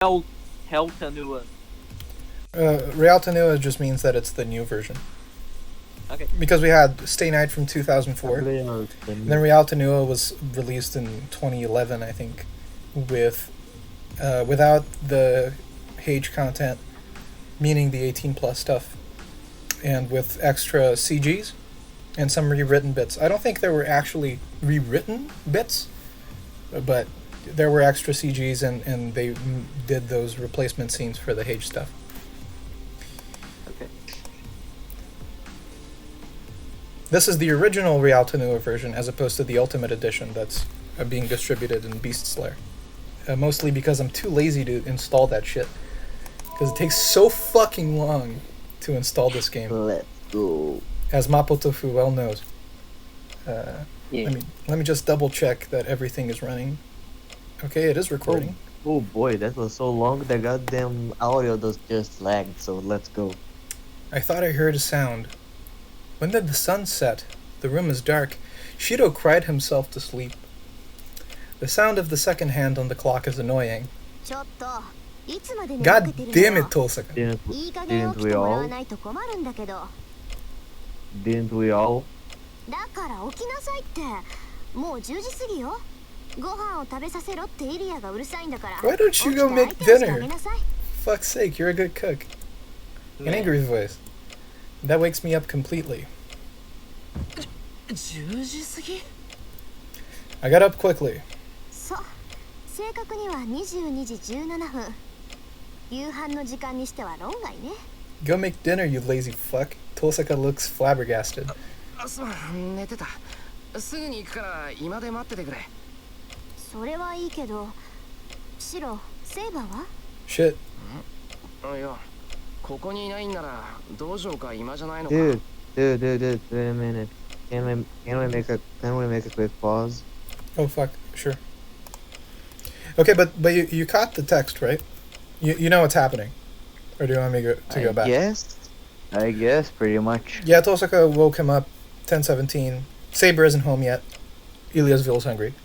Heltanua. Realtanua just means that it's the new version. Okay. Because we had Stay Night from 2004, and then Realtanua was released in 2011, I think, with without the Hage content, meaning the 18 plus stuff, and with extra CGs and some rewritten bits. I don't think there were actually rewritten bits, but there were extra CGs, and they did those replacement scenes for the Hage stuff. Okay. This is the original Realtanua version, as opposed to the Ultimate Edition that's being distributed in Beast Slayer. Mostly because I'm too lazy to install that shit. Because it takes so fucking long to install this game. Let's go. As Mapo Tofu well knows. Yeah. Let me just double check that everything is running. Okay, it is recording. Oh boy, that was so long. The goddamn audio just lagged. So let's go. I thought I heard a sound. When did the sun set? The room is dark. Shido cried himself to sleep. The sound of the second hand on the clock is annoying. God damn it, Tosaka. Didn't we all? Didn't we all? Why don't you go make dinner? Fuck's sake, you're a good cook. An angry voice. That wakes me up completely. I got up quickly. Go make dinner, you lazy fuck. Tosaka looks flabbergasted. Shit. Dude, wait a minute. Can we make a quick pause? Oh fuck, sure. Okay, but you caught the text, right? You know what's happening, or do you want me to go back? I guess pretty much. Yeah, Tosaka woke him up. 10:17. Saber isn't home yet. Eliasville's hungry.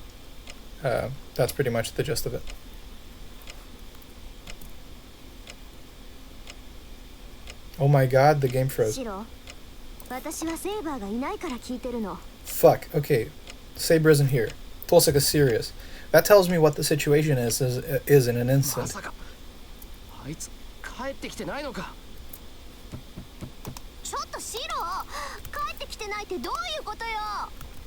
That's pretty much the gist of it. Oh my god, the game froze. Fuck, okay. Saber isn't here. Tosaka's serious. That tells me what the situation is in an instant.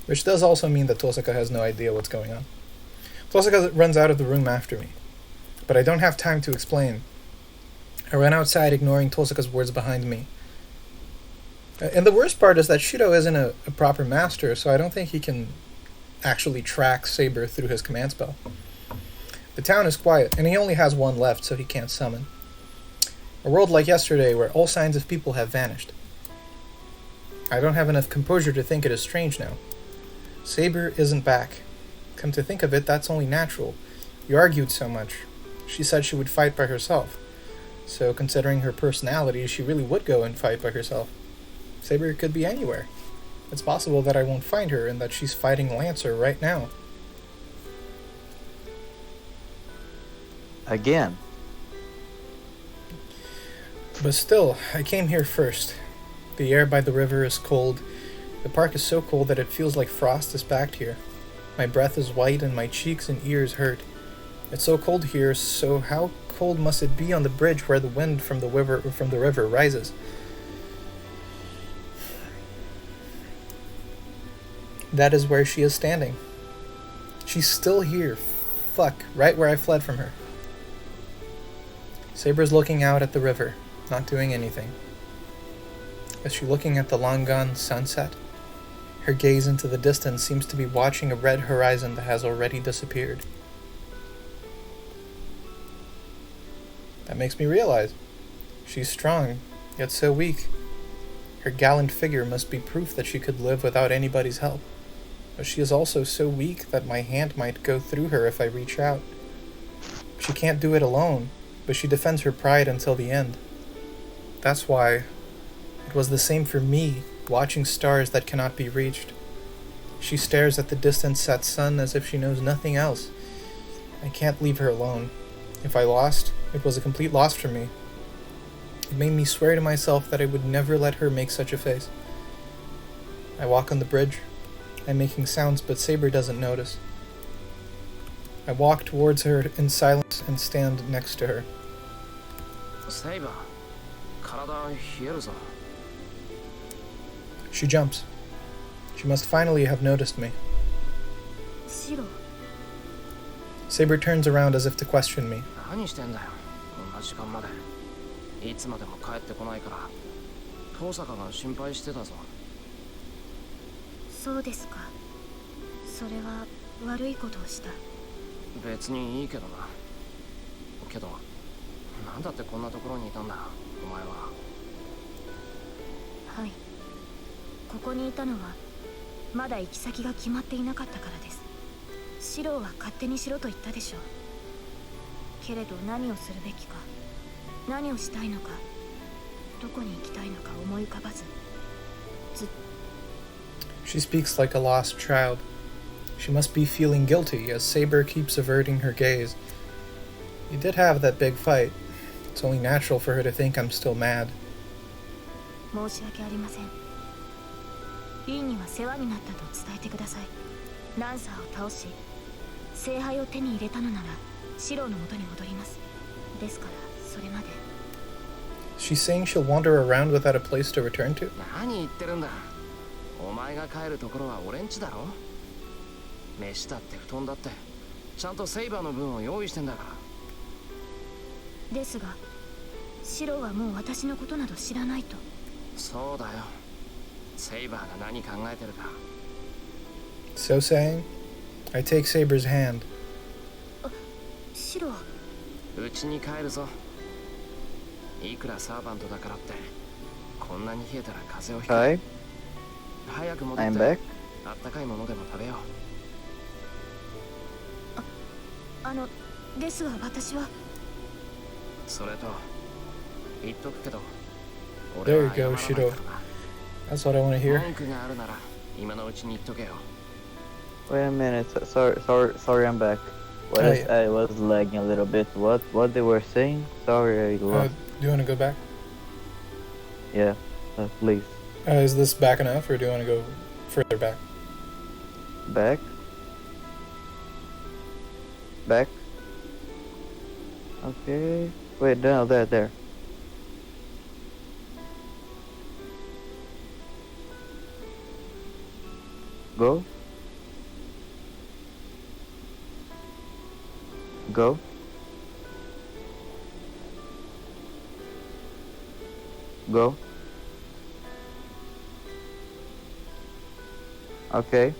Which does also mean that Tosaka has no idea what's going on. Tosaka runs out of the room after me. But I don't have time to explain. I ran outside, ignoring Tosaka's words behind me. And the worst part is that Shido isn't a proper master, so I don't think he can actually track Saber through his command spell. The town is quiet, and he only has one left, so he can't summon. A world like yesterday, where all signs of people have vanished. I don't have enough composure to think it is strange now. Saber isn't back. Come to think of it, that's only natural. You argued so much. She said she would fight by herself. So, considering her personality, she really would go and fight by herself. Saber could be anywhere. It's possible that I won't find her and that she's fighting Lancer right now. Again. But still, I came here first. The air by the river is cold. The park is so cold that it feels like frost is packed here. My breath is white and my cheeks and ears hurt. It's so cold here, so how cold must it be on the bridge where the wind from the river rises? That is where she is standing. She's still here. Fuck, right where I fled from her. Saber's looking out at the river, not doing anything. Is she looking at the long-gone sunset? Her gaze into the distance seems to be watching a red horizon that has already disappeared. That makes me realize. She's strong, yet so weak. Her gallant figure must be proof that she could live without anybody's help. But she is also so weak that my hand might go through her if I reach out. She can't do it alone, but she defends her pride until the end. That's why it was the same for me, watching stars that cannot be reached. She stares at the distant set sun as if she knows nothing else. I can't leave her alone. If I lost, It was a complete loss for me. It made me swear to myself that I would never let her make such a face. I walk on the bridge. I'm making sounds, but Saber doesn't notice. I walk towards her in silence and stand next to her. Saber, 体冷えるぞ。 She jumps. She must finally have noticed me. シロ、 Saber turns around as if to question me. 何してんだよ、こんな時間まで。いつまでも帰ってこないから、遠坂が心配してたぞ。そうですか。それは悪いことをした。別にいいけどな。けど、なんだってこんなところにいたんだ、お前は。はい。ここにいたのはまだ行き先が決まっていなかったからです。シロは勝手にしろと言ったでしょう。けれど何をするべきか、何をしたいのか、どこに行きたいのか思い浮かばず。She speaks like a lost child. She must be feeling guilty as Saber keeps averting her gaze. You did have that big fight. It's only natural for her to think I'm still mad. 申し訳ありません。リンには世話になったと伝えてください。ランサーを倒し、聖杯を手に入れたのなら、シロの元に戻ります。ですから、それまで。She's saying she'll wander around without a place to return to? 何言ってるんだ。お前が帰るところは俺んちだろ。飯だって布団だってちゃんとセイバーの分を用意してんだから。ですが、シロはもう私のことなど知らないと。そうだよ。セイバーが何考えてるか。So saying, I take Saber's hand. シロ。うちに帰るぞ。いくらサーバントだからってこんなに冷えたら風邪をひく。Hi, 早く戻っ I'm て back. あったかいものでも食べよう。ですが私は。それと言っとくけど There you go, Shiro. That's what I want to hear. 文句があるなら今のうちに言っとけよ。 Wait a minute. Sorry, I'm back. I was lagging a little bit. What they were saying? Sorry, I lost. Do you want to go back? Yeah, please. Is this back enough, or do you want to go further back? Back. Back. Okay. Wait, no, there. Go. Go. Go. Okay.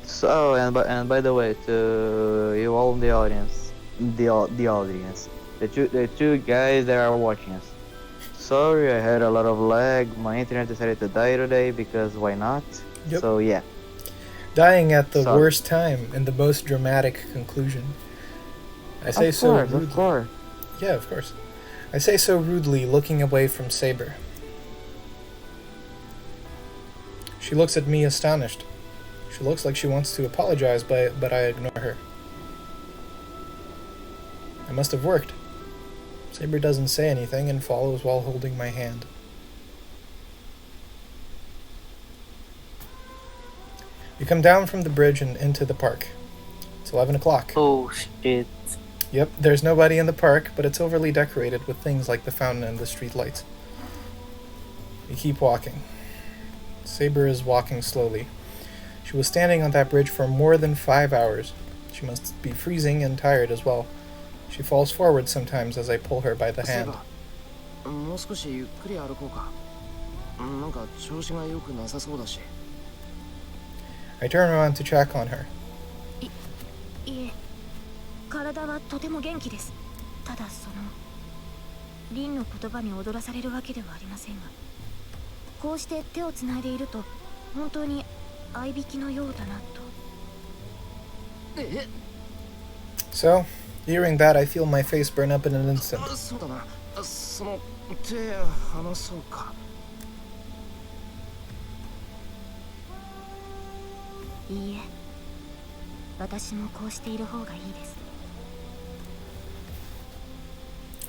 So, and by the way, to you all in the audience, the audience, the two guys that are watching us. Sorry, I had a lot of lag. My internet decided to die today because why not? Yep. So yeah. Dying at the Sorry. worst time and the most dramatic conclusion. I say Of so course, rudely. of course. Yeah, of course. I say so rudely, looking away from Saber. She looks at me astonished. She looks like she wants to apologize, but I ignore her. I must have worked. Saber doesn't say anything and follows while holding my hand. We come down from the bridge and into the park. It's 11 o'clock. Oh shit. Yep, there's nobody in the park, but it's overly decorated with things like the fountain and the street lights. We keep walking. Saber is walking slowly. She was standing on that bridge for more than 5 hours. She must be freezing and tired as well. She falls forward sometimes as I pull her by the hand. もう少しゆっくり歩こうか。なんか調子が良くなさそうだし。I turn around to check on her. いえ、体はとても元気です。ただリンの言葉に踊らされるわけではありませんが、こうして手をつないでいると本当に合いびきのようだなと。So, hearing that, I feel my face burn up in an instant. そうだな。その手離そうか。いいえ、私もこうしている方がいいです。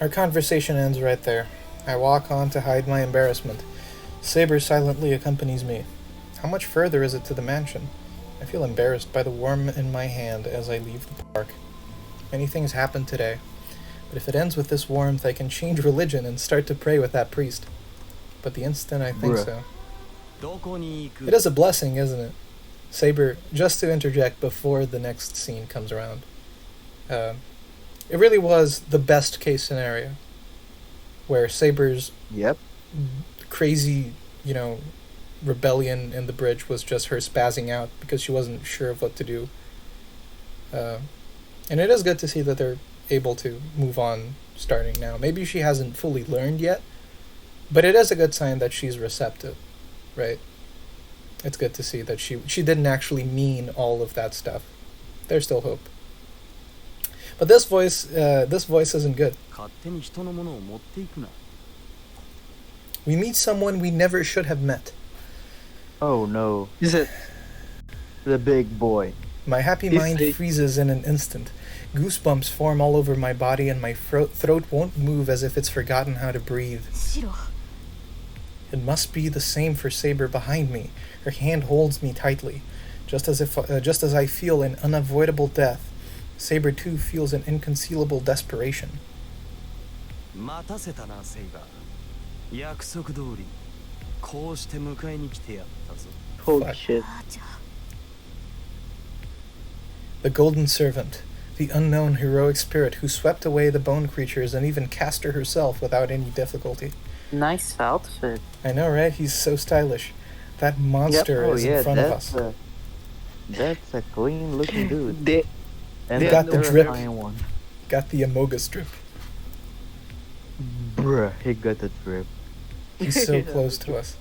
Our conversation ends right there. I walk on to hide my embarrassment. Saber silently accompanies me. How much further is it to the mansion? I feel embarrassed by the worm in my hand as I leave the park. Many things happen today, but if it ends with this warmth, I can change religion and start to pray with that priest. But the instant I think so... It is a blessing, isn't it? Saber, just to interject before the next scene comes around, it really was the best case scenario, where Saber's crazy, rebellion in the bridge was just her spazzing out because she wasn't sure of what to do. And it is good to see that they're able to move on starting now. Maybe she hasn't fully learned yet, but it is a good sign that she's receptive, right? It's good to see that she didn't actually mean all of that stuff. There's still hope. But this voice isn't good. We meet someone we never should have met. Oh no. Is it the big boy? My happy mind freezes in an instant. Goosebumps form all over my body and my throat won't move as if it's forgotten how to breathe. It must be the same for Saber behind me. Her hand holds me tightly, just as I feel an unavoidable death. Saber too feels an inconcealable desperation. Holy shit. The Golden Servant, the unknown heroic spirit who swept away the bone creatures and even cast her herself without any difficulty. Nice outfit. I know, right? He's so stylish. That monster is in front of us. That's a clean-looking dude. And got the drip. Got the Amogus drip. Bruh, he got the drip. He's so close to us.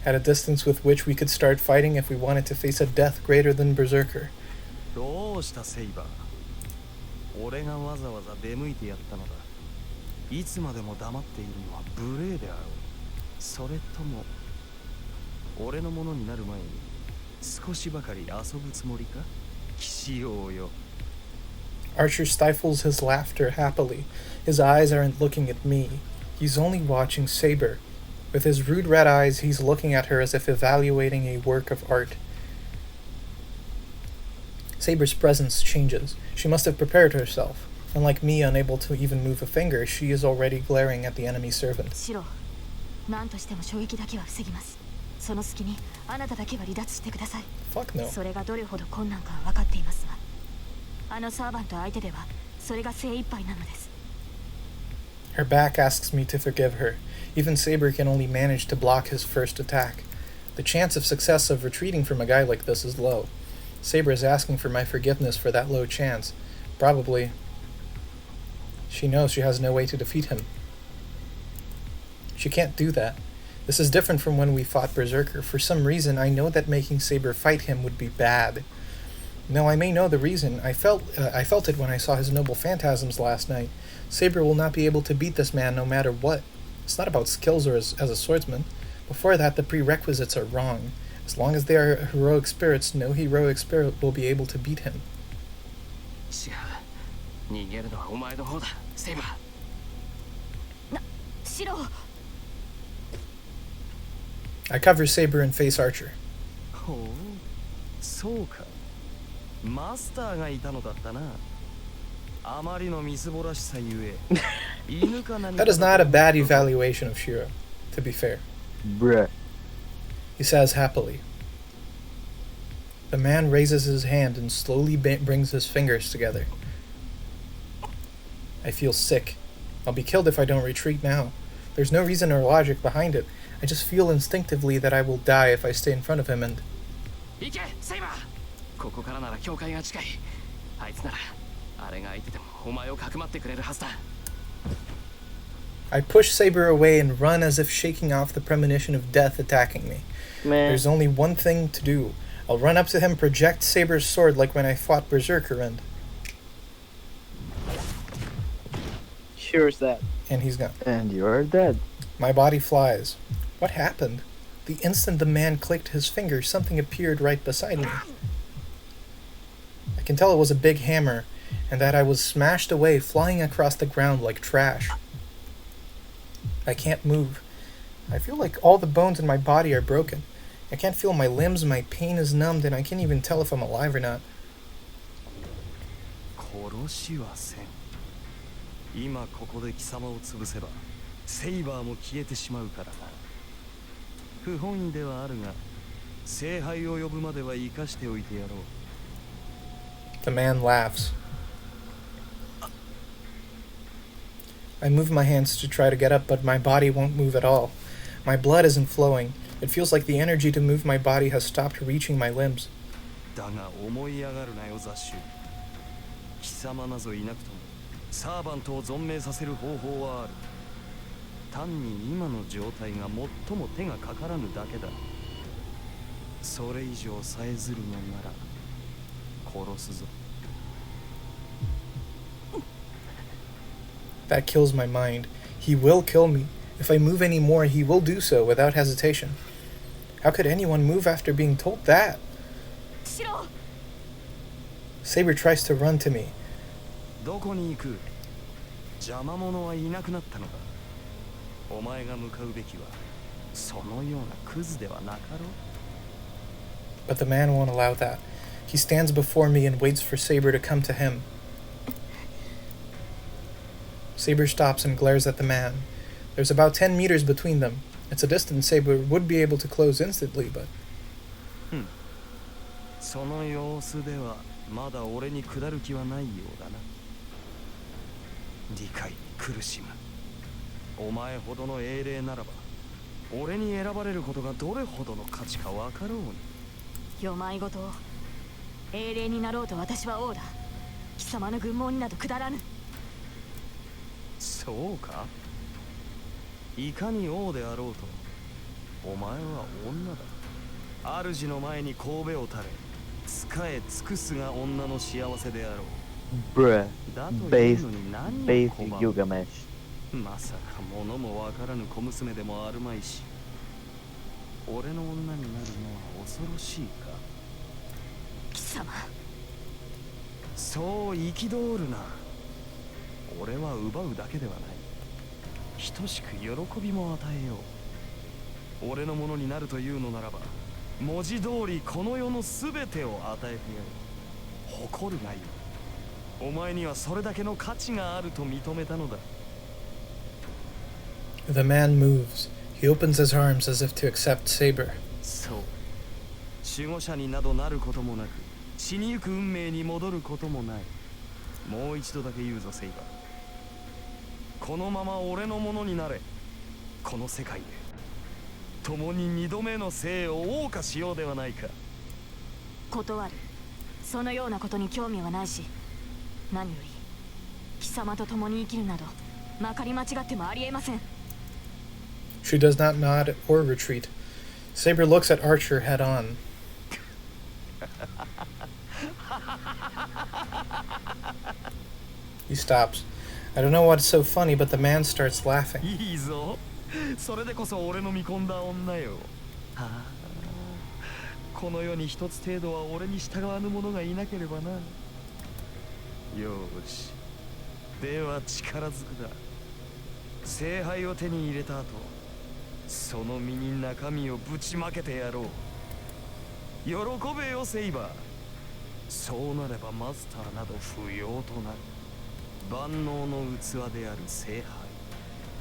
At a distance with which we could start fighting if we wanted to face a death greater than Berserker. Archer stifles his laughter happily. His eyes aren't looking at me. He's only watching Saber. With his rude red eyes, he's looking at her as if evaluating a work of art. Saber's presence changes. She must have prepared herself. Unlike me, unable to even move a finger, she is already glaring at the enemy servant. Fuck no. Her back asks me to forgive her. Even Saber can only manage to block his first attack. The chance of success of retreating from a guy like this is low. Saber is asking for my forgiveness for that low chance. Probably. She knows she has no way to defeat him. She can't do that. This is different from when we fought Berserker. For some reason, I know that making Saber fight him would be bad. Now, I may know the reason. I felt it when I saw his noble phantasms last night. Saber will not be able to beat this man no matter what. It's not about skills or as a swordsman. Before that, the prerequisites are wrong. As long as they are heroic spirits, no heroic spirit will be able to beat him. I cover Saber and face Archer. That is not a bad evaluation of Shiro, to be fair. Bruh. He says happily. The man raises his hand and slowly brings his fingers together. I feel sick. I'll be killed if I don't retreat now. There's no reason or logic behind it. I just feel instinctively that I will die if I stay in front of him and... I push Saber away and run as if shaking off the premonition of death attacking me. Man. There's only one thing to do. I'll run up to him, project Saber's sword like when I fought Berserker and... Sure is that. And he's gone. And you're dead. My body flies. What happened? The instant the man clicked his finger, something appeared right beside me. I can tell it was a big hammer, and that I was smashed away, flying across the ground like trash. I can't move. I feel like all the bones in my body are broken. I can't feel my limbs, my pain is numbed, and I can't even tell if I'm alive or not. 殺しはせん。今ここで貴様を潰せばセイバーも消えてしまうからな。不本意ではあるが聖杯を呼ぶまでは生かしておいてやろう。 The man laughs. I move my hands to try to get up, but my body won't move at all. My blood isn't flowing. It feels like the energy to move my body has stopped reaching my limbs. だが思い上がるなよ雑種。貴様なぞいなくともサーバントを存命させる方法はある。単に今の状態が最も手がかからぬだけだ。それ以上さえずるのなら殺すぞ。 That kills my mind. He will kill me. If I move any more, he will do so without hesitation. How could anyone move after being told that? シロ Saber tries to run to me. どこに行く？邪魔者はいなくなったのか。お前が向かうべきはそのようなクズではなかろう。 But the man won't allow that. He stands before me and waits for Saber to come to him. Saber stops and glares at the man. There's about 10 meters between them. It's a distance Saber would be able to close instantly, but... その様子ではまだ俺に下る気はないようだな。理解に苦しむ。お前ほどの英霊ならば俺に選ばれることがどれほどの価値かわかろうに。よまいごと英霊になろうと私は王だ。貴様の軍門になど下らぬ。そうか。いかに王であろうとお前は女だ。主の前に神戸を垂れ仕え尽くすが女の幸せであろう。 Bruh. だというの Based に何を based 拒む。 Gilgamesh. まさか物もわからぬ小娘でもあるまいし、俺の女になるのは恐ろしいか。貴様そう憤るな。俺は奪うだけではない。等しく喜びも与えよう。俺のものになるというのならば、文字通りこの世のすべてを与えてやる。誇るがいい。お前にはそれだけの価値があると認めたのだ。 The man moves. He opens his arms as if to accept Saber. そう。守護者になどなることもなく、死にゆく運命に戻ることもない。もう一度だけ言うぞ、セイバー。このまま俺のものになれ。この世界で共に二度目の生を謳歌しようではないか。断る。そのようなことに興味はないし、何より貴様と共に生きるなどまかり間違ってもありえません。 She does not nod or retreat. Saber looks at Archer head on. He stops. I don't know what's so funny, but the man starts laughing. いいぞ。それでこそ俺の見込んだ女よ。はあ、この世に一つ程度は俺に従わぬ者がいなければな。よし。では力ずくだ。聖杯を手に入れた後、その身に中身をぶちまけてやろう。喜べよセイバー。そうなればマスターなど不要となる。万能の器である聖杯、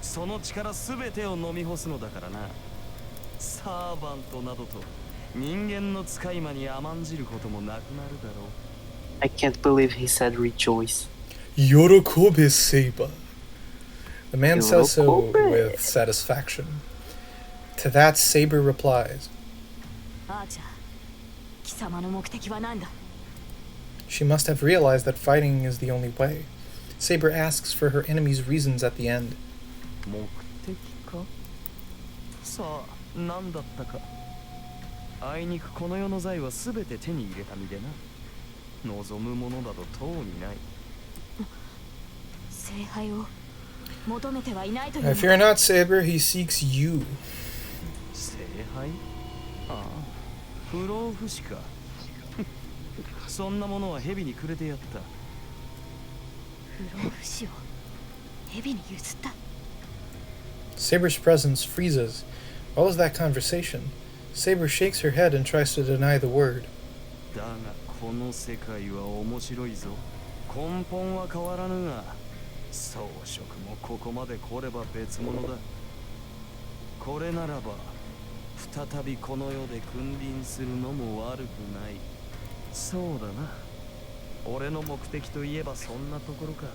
その力すべてを飲み干すのだからな。サーバントなどと人間の使い魔に甘んじることもなくなるだろう。 I can't believe he said rejoice. Yorokobe Saber. The man says so Yorokobe. with satisfaction. To that, Saber replies. アーチャー、貴様の目的は何だ？ She must have realized that fighting is the only way. Saber asks for her enemy's reasons at the end. 目的か。さあ、何だったか。あいにくこの世の財はすべて手に入れた身でな。望むものなどとうにない。聖杯を求めてはいないという If you're not Saber, he seeks you. 聖杯？ああ、不老不死か。そんなものは蛇にくれてやった。不老不死を蛇に譲った。 Saber's presence freezes. What was that conversation? Saber shakes her head and tries to deny the word. だがこの世界は面白いぞ。根本は変わらぬが、装飾もここまで来れば別物だ。これならば再びこの世で君臨するのも悪くない。そうだな。俺の目的といえばそんなところか。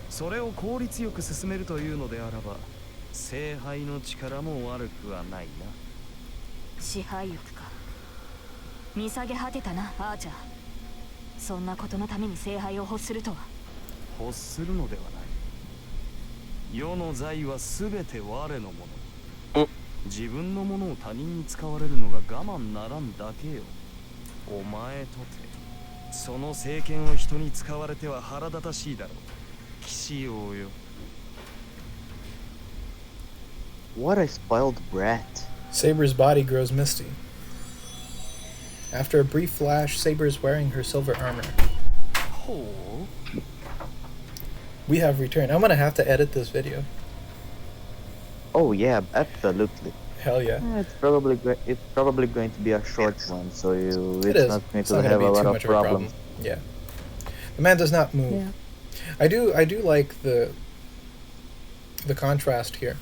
それを効率よく進めるというのであらば、聖杯の力も悪くはないな。支配欲か。見下げ果てたな、アーチャー。そんなことのために聖杯を欲するとは。欲するのではない。世の財は全て我のもの。自分のものを他人に使われるのが我慢ならんだけよ。お前とてその政権を人に使われては腹立たしいだろう。騎士王よ。 What a spoiled brat. Saber's body grows misty. After a brief flash, Saber is wearing her silver armor. ほう。 We have returned. I'm gonna have to edit this video. Oh yeah, absolutely. Hell yeah. It's probably going to be a short one, so It it's is. not going It's to not gonna have be a too lot of much of a problem. problems. Yeah. The man does not move. Yeah. I do like the contrast here,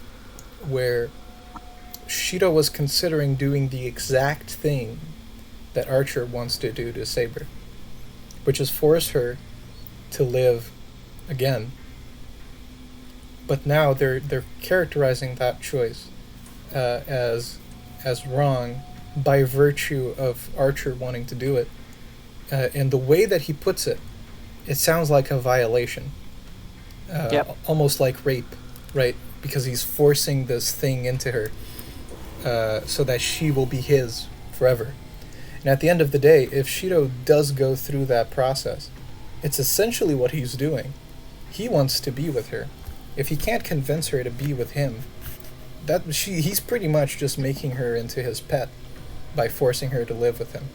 where Shido was considering doing the exact thing that Archer wants to do to Saber, which is force her to live again. But now they're characterizing that choice as wrong by virtue of Archer wanting to do it. And the way that he puts it, it sounds like a violation. Yep. Almost like rape, right? Because he's forcing this thing into her so that she will be his forever. And at the end of the day, if Shido does go through that process, it's essentially what he's doing. He wants to be with her. If he can't convince her to be with him, he's pretty much just making her into his pet by forcing her to live with him.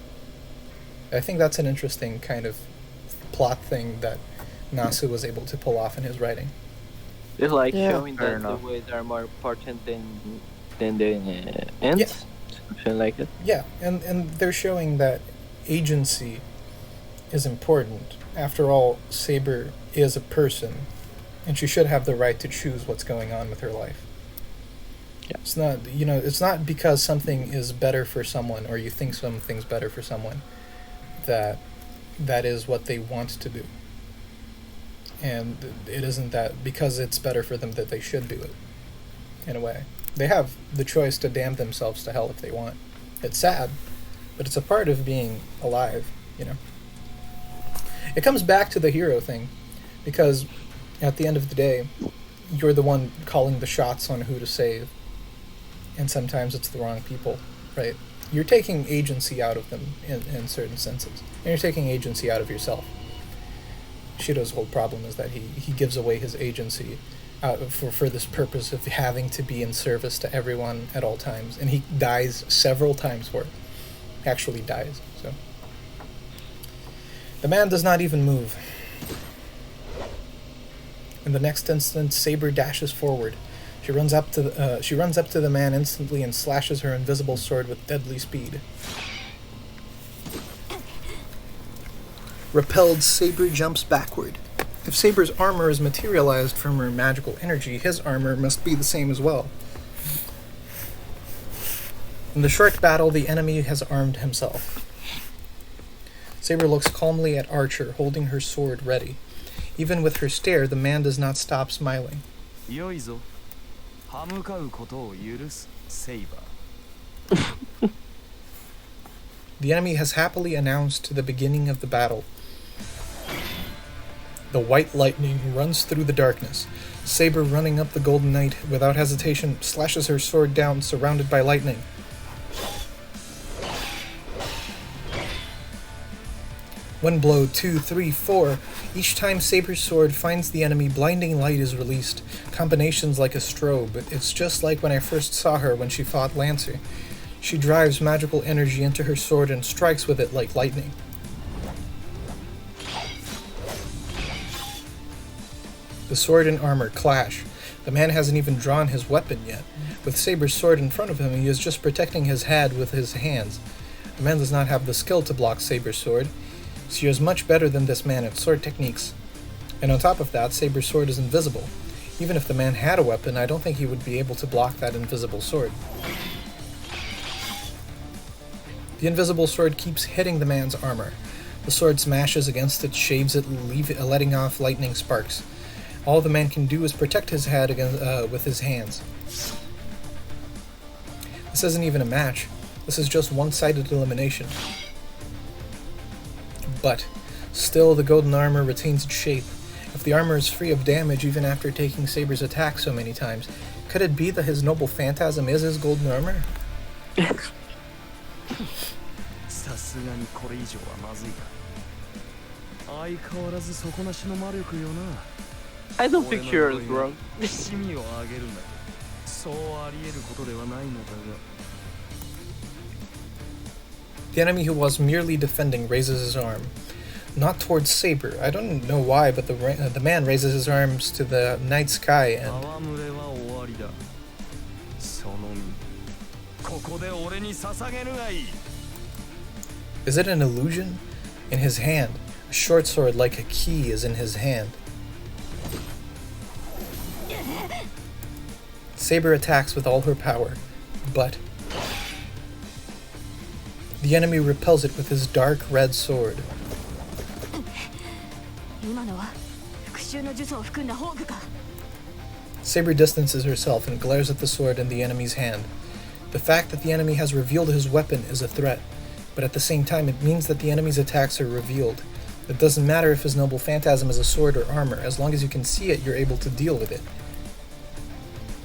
I think that's an interesting kind of plot thing that Nasu was able to pull off in his writing. It's like Yeah, showing fair that enough. the ways are more important than the ends. Yeah. Something like it. Yeah, and they're showing that agency is important. After all, Saber is a person, and she should have the right to choose what's going on with her life. Yeah. It's not because something is better for someone or you think something's better for someone that is what they want to do. And it isn't that because it's better for them that they should do it, in a way. They have the choice to damn themselves to hell if they want. It's sad, but it's a part of being alive, you know. It comes back to the hero thing, because at the end of the day, you're the one calling the shots on who to save, and sometimes it's the wrong people, right? You're taking agency out of them in certain senses, and you're taking agency out of yourself. Shido's whole problem is that he gives away his agency for this purpose of having to be in service to everyone at all times, and he dies several times for it. Actually dies. So the man does not even move. In the next instant, Saber dashes forward. She runs up to the man instantly and slashes her invisible sword with deadly speed. Repelled, Saber jumps backward. If Saber's armor is materialized from her magical energy, his armor must be the same as well. In the short battle, the enemy has armed himself. Saber looks calmly at Archer, holding her sword ready. Even with her stare, the man does not stop smiling. よいぞ。歯向かうことを許す、セイバー。 The enemy has happily announced the beginning of the battle. The white lightning runs through the darkness. Saber, running up the Golden Knight, without hesitation, slashes her sword down, surrounded by lightning. One blow, 2, 3, 4. Each time Saber's sword finds the enemy, blinding light is released. Combinations like a strobe. It's just like when I first saw her when she fought Lancer. She drives magical energy into her sword and strikes with it like lightning. The sword and armor clash. The man hasn't even drawn his weapon yet. With Saber's sword in front of him, he is just protecting his head with his hands. The man does not have the skill to block Saber's sword. She is much better than this man at sword techniques. And on top of that, Saber's sword is invisible. Even if the man had a weapon, I don't think he would be able to block that invisible sword. The invisible sword keeps hitting the man's armor. The sword smashes against it, shaves it, letting off lightning sparks. All the man can do is protect his head with his hands. This isn't even a match. This is just one-sided elimination. But still, the golden armor retains its shape. If the armor is free of damage even after taking Saber's attack so many times, could it be that his noble phantasm is his golden armor? I don't think you're wrong. The enemy who was merely defending raises his arm. Not towards Saber. I don't know why, but the man raises his arms to the night sky and... Is it an illusion? In his hand, a short sword like a key is in his hand. Saber attacks with all her power, but... the enemy repels it with his dark red sword. Saber distances herself and glares at the sword in the enemy's hand. The fact that the enemy has revealed his weapon is a threat, but at the same time it means that the enemy's attacks are revealed. It doesn't matter if his noble phantasm is a sword or armor, as long as you can see it, you're able to deal with it.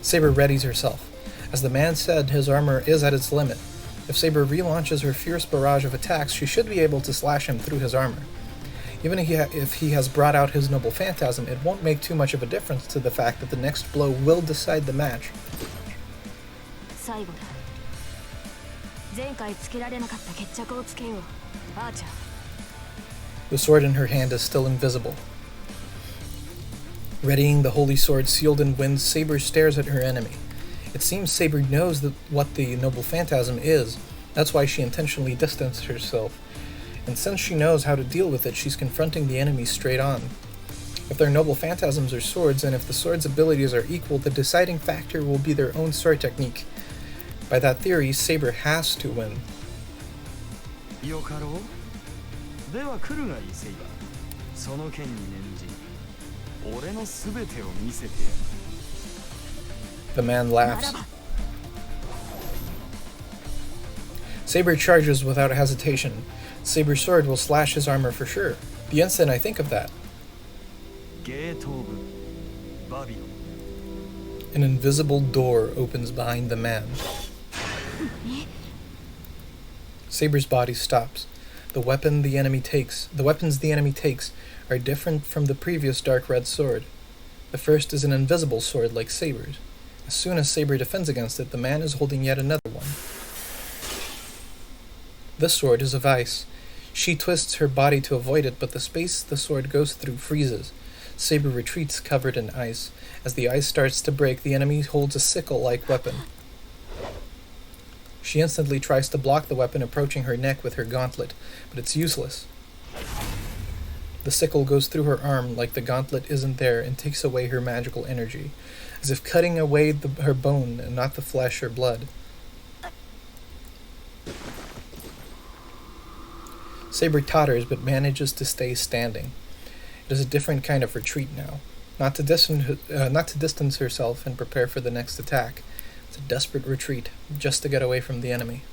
Saber readies herself. As the man said, his armor is at its limit. If Saber relaunches her fierce barrage of attacks, she should be able to slash him through his armor. Even if he has brought out his noble phantasm, it won't make too much of a difference to the fact that the next blow will decide the match. The sword in her hand is still invisible. Readying the holy sword sealed in wind, Saber stares at her enemy. It seems Saber knows what the noble phantasm is. That's why she intentionally distanced herself. And since she knows how to deal with it, she's confronting the enemy straight on. If their noble phantasms are swords, and if the sword's abilities are equal, the deciding factor will be their own sword technique. By that theory, Saber has to win. The man laughs. Saber charges without hesitation. Saber's sword will slash his armor for sure. The instant I think of that. An invisible door opens behind the man. Saber's body stops. The weapons the enemy takes are different from the previous dark red sword. The first is an invisible sword like Saber's. As soon as Saber defends against it, the man is holding yet another one. This sword is of ice. She twists her body to avoid it, but the space the sword goes through freezes. Saber retreats covered in ice. As the ice starts to break, the enemy holds a sickle-like weapon. She instantly tries to block the weapon approaching her neck with her gauntlet, but it's useless. The sickle goes through her arm like the gauntlet isn't there and takes away her magical energy, as if cutting away her bone and not the flesh or blood. Saber totters but manages to stay standing. It is a different kind of retreat now. Not to distance herself and prepare for the next attack. It's a desperate retreat, just to get away from the enemy.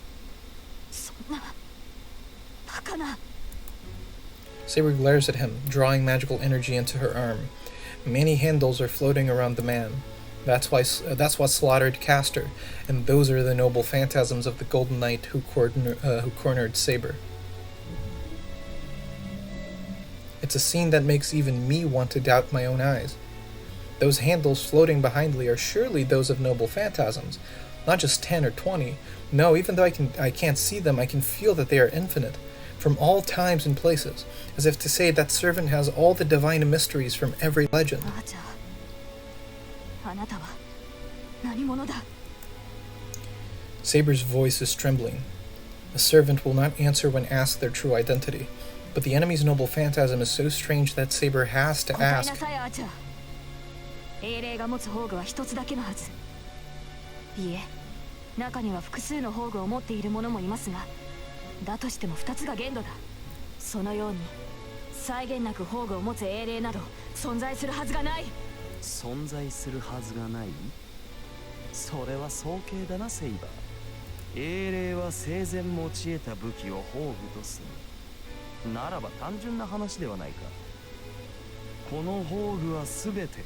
Saber glares at him, drawing magical energy into her arm. Many handles are floating around the man. That's what slaughtered Castor, and those are the noble phantasms of the Golden Knight who cornered Saber. It's a scene that makes even me want to doubt my own eyes. Those handles floating behind Lee are surely those of noble phantasms, not just 10 or 20. No, even though I can't see them, I can feel that they are infinite, from all times and places, as if to say that servant has all the divine mysteries from every legend. あなたは何者だ？ Saber's voice is trembling. A servant will not answer when asked their true identity, but the enemy's noble phantasm is so strange that Saber has to 答えな ask. さい、アーチャー。英霊が持つ宝具は一つだけのはず。いいえ、中には複数の宝具を持っている者もいますが、だとしても二つが限度だ。そのように際限なく宝具を持つ英霊など存在するはずがない。存在するはずがない？それは早計だな、セイバー。英霊は生前用いた武器を宝具とする。ならば単純な話ではないか。この宝具は全て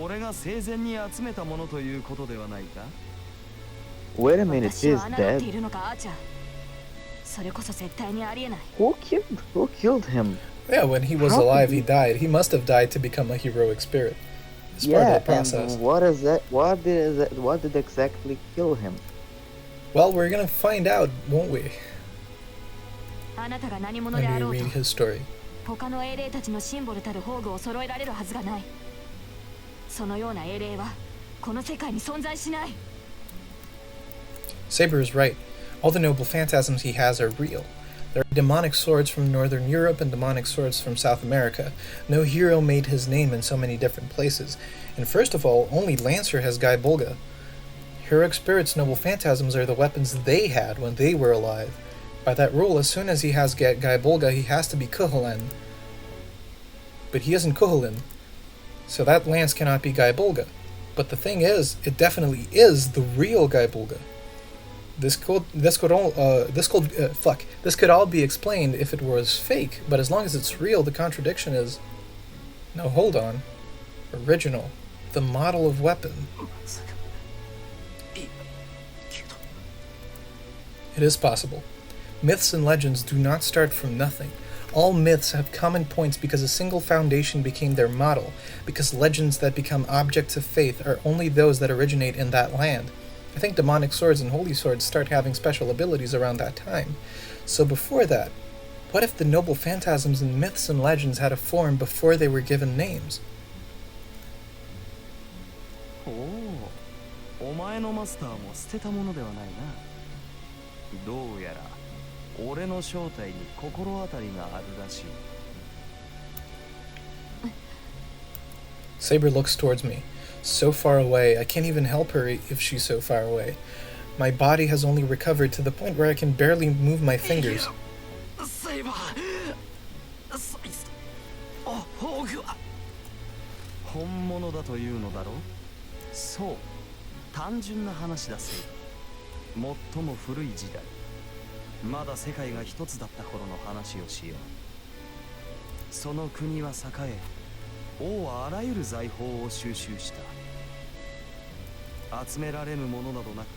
俺が生前に集めたものということではないか。 Wait a minute, 私 he's は侮ってい dead. るのか、アーチャー。それこそ絶対にありえない。 Who killed him? Yeah, when he was How alive, could he died. He must have died to become a heroic spirit. It's part Yeah, of the process. and what is that? What did exactly kill him? Well, we're gonna find out, won't we? あなたが何者 When であ we ろうと read his story. 他の英霊たちのシンボルたる宝具を揃えられるはずがない。そのような英霊はこの世界に存在しない。 Saber is right. All the noble phantasms he has are real. There are demonic swords from Northern Europe and demonic swords from South America. No hero made his name in so many different places. And first of all, only Lancer has Guy Bolga. Heroic spirits' noble phantasms are the weapons they had when they were alive. By that rule, as soon as he has Guy Bolga, he has to be Cuchulainn. But he isn't Cuchulainn, so that lance cannot be Guy Bolga. But the thing is, it definitely is the real Guy Bolga. This could all be explained if it was fake, but as long as it's real, the contradiction is... No, hold on. Original. The model of weapon. It is possible. Myths and legends do not start from nothing. All myths have common points because a single foundation became their model, because legends that become objects of faith are only those that originate in that land. I think demonic swords and holy swords start having special abilities around that time. So before that, what if the noble phantasms in myths and legends had a form before they were given names? おお、お前のマスターも捨てたものではないな。どうやら俺の正体に心当たりがあるらしい。Saber looks towards me. So far away, I can't even help her if she's so far away. My body has only recovered to the point where I can barely move my fingers. セイバー、そいつ、宝具は本物だというのだろう。そう、単純な話だ。セイバー、最も古い時代、まだ世界が一つだった頃の話をしよう。その国は栄え、王はあらゆる財宝を収集した。集められぬものなどなく、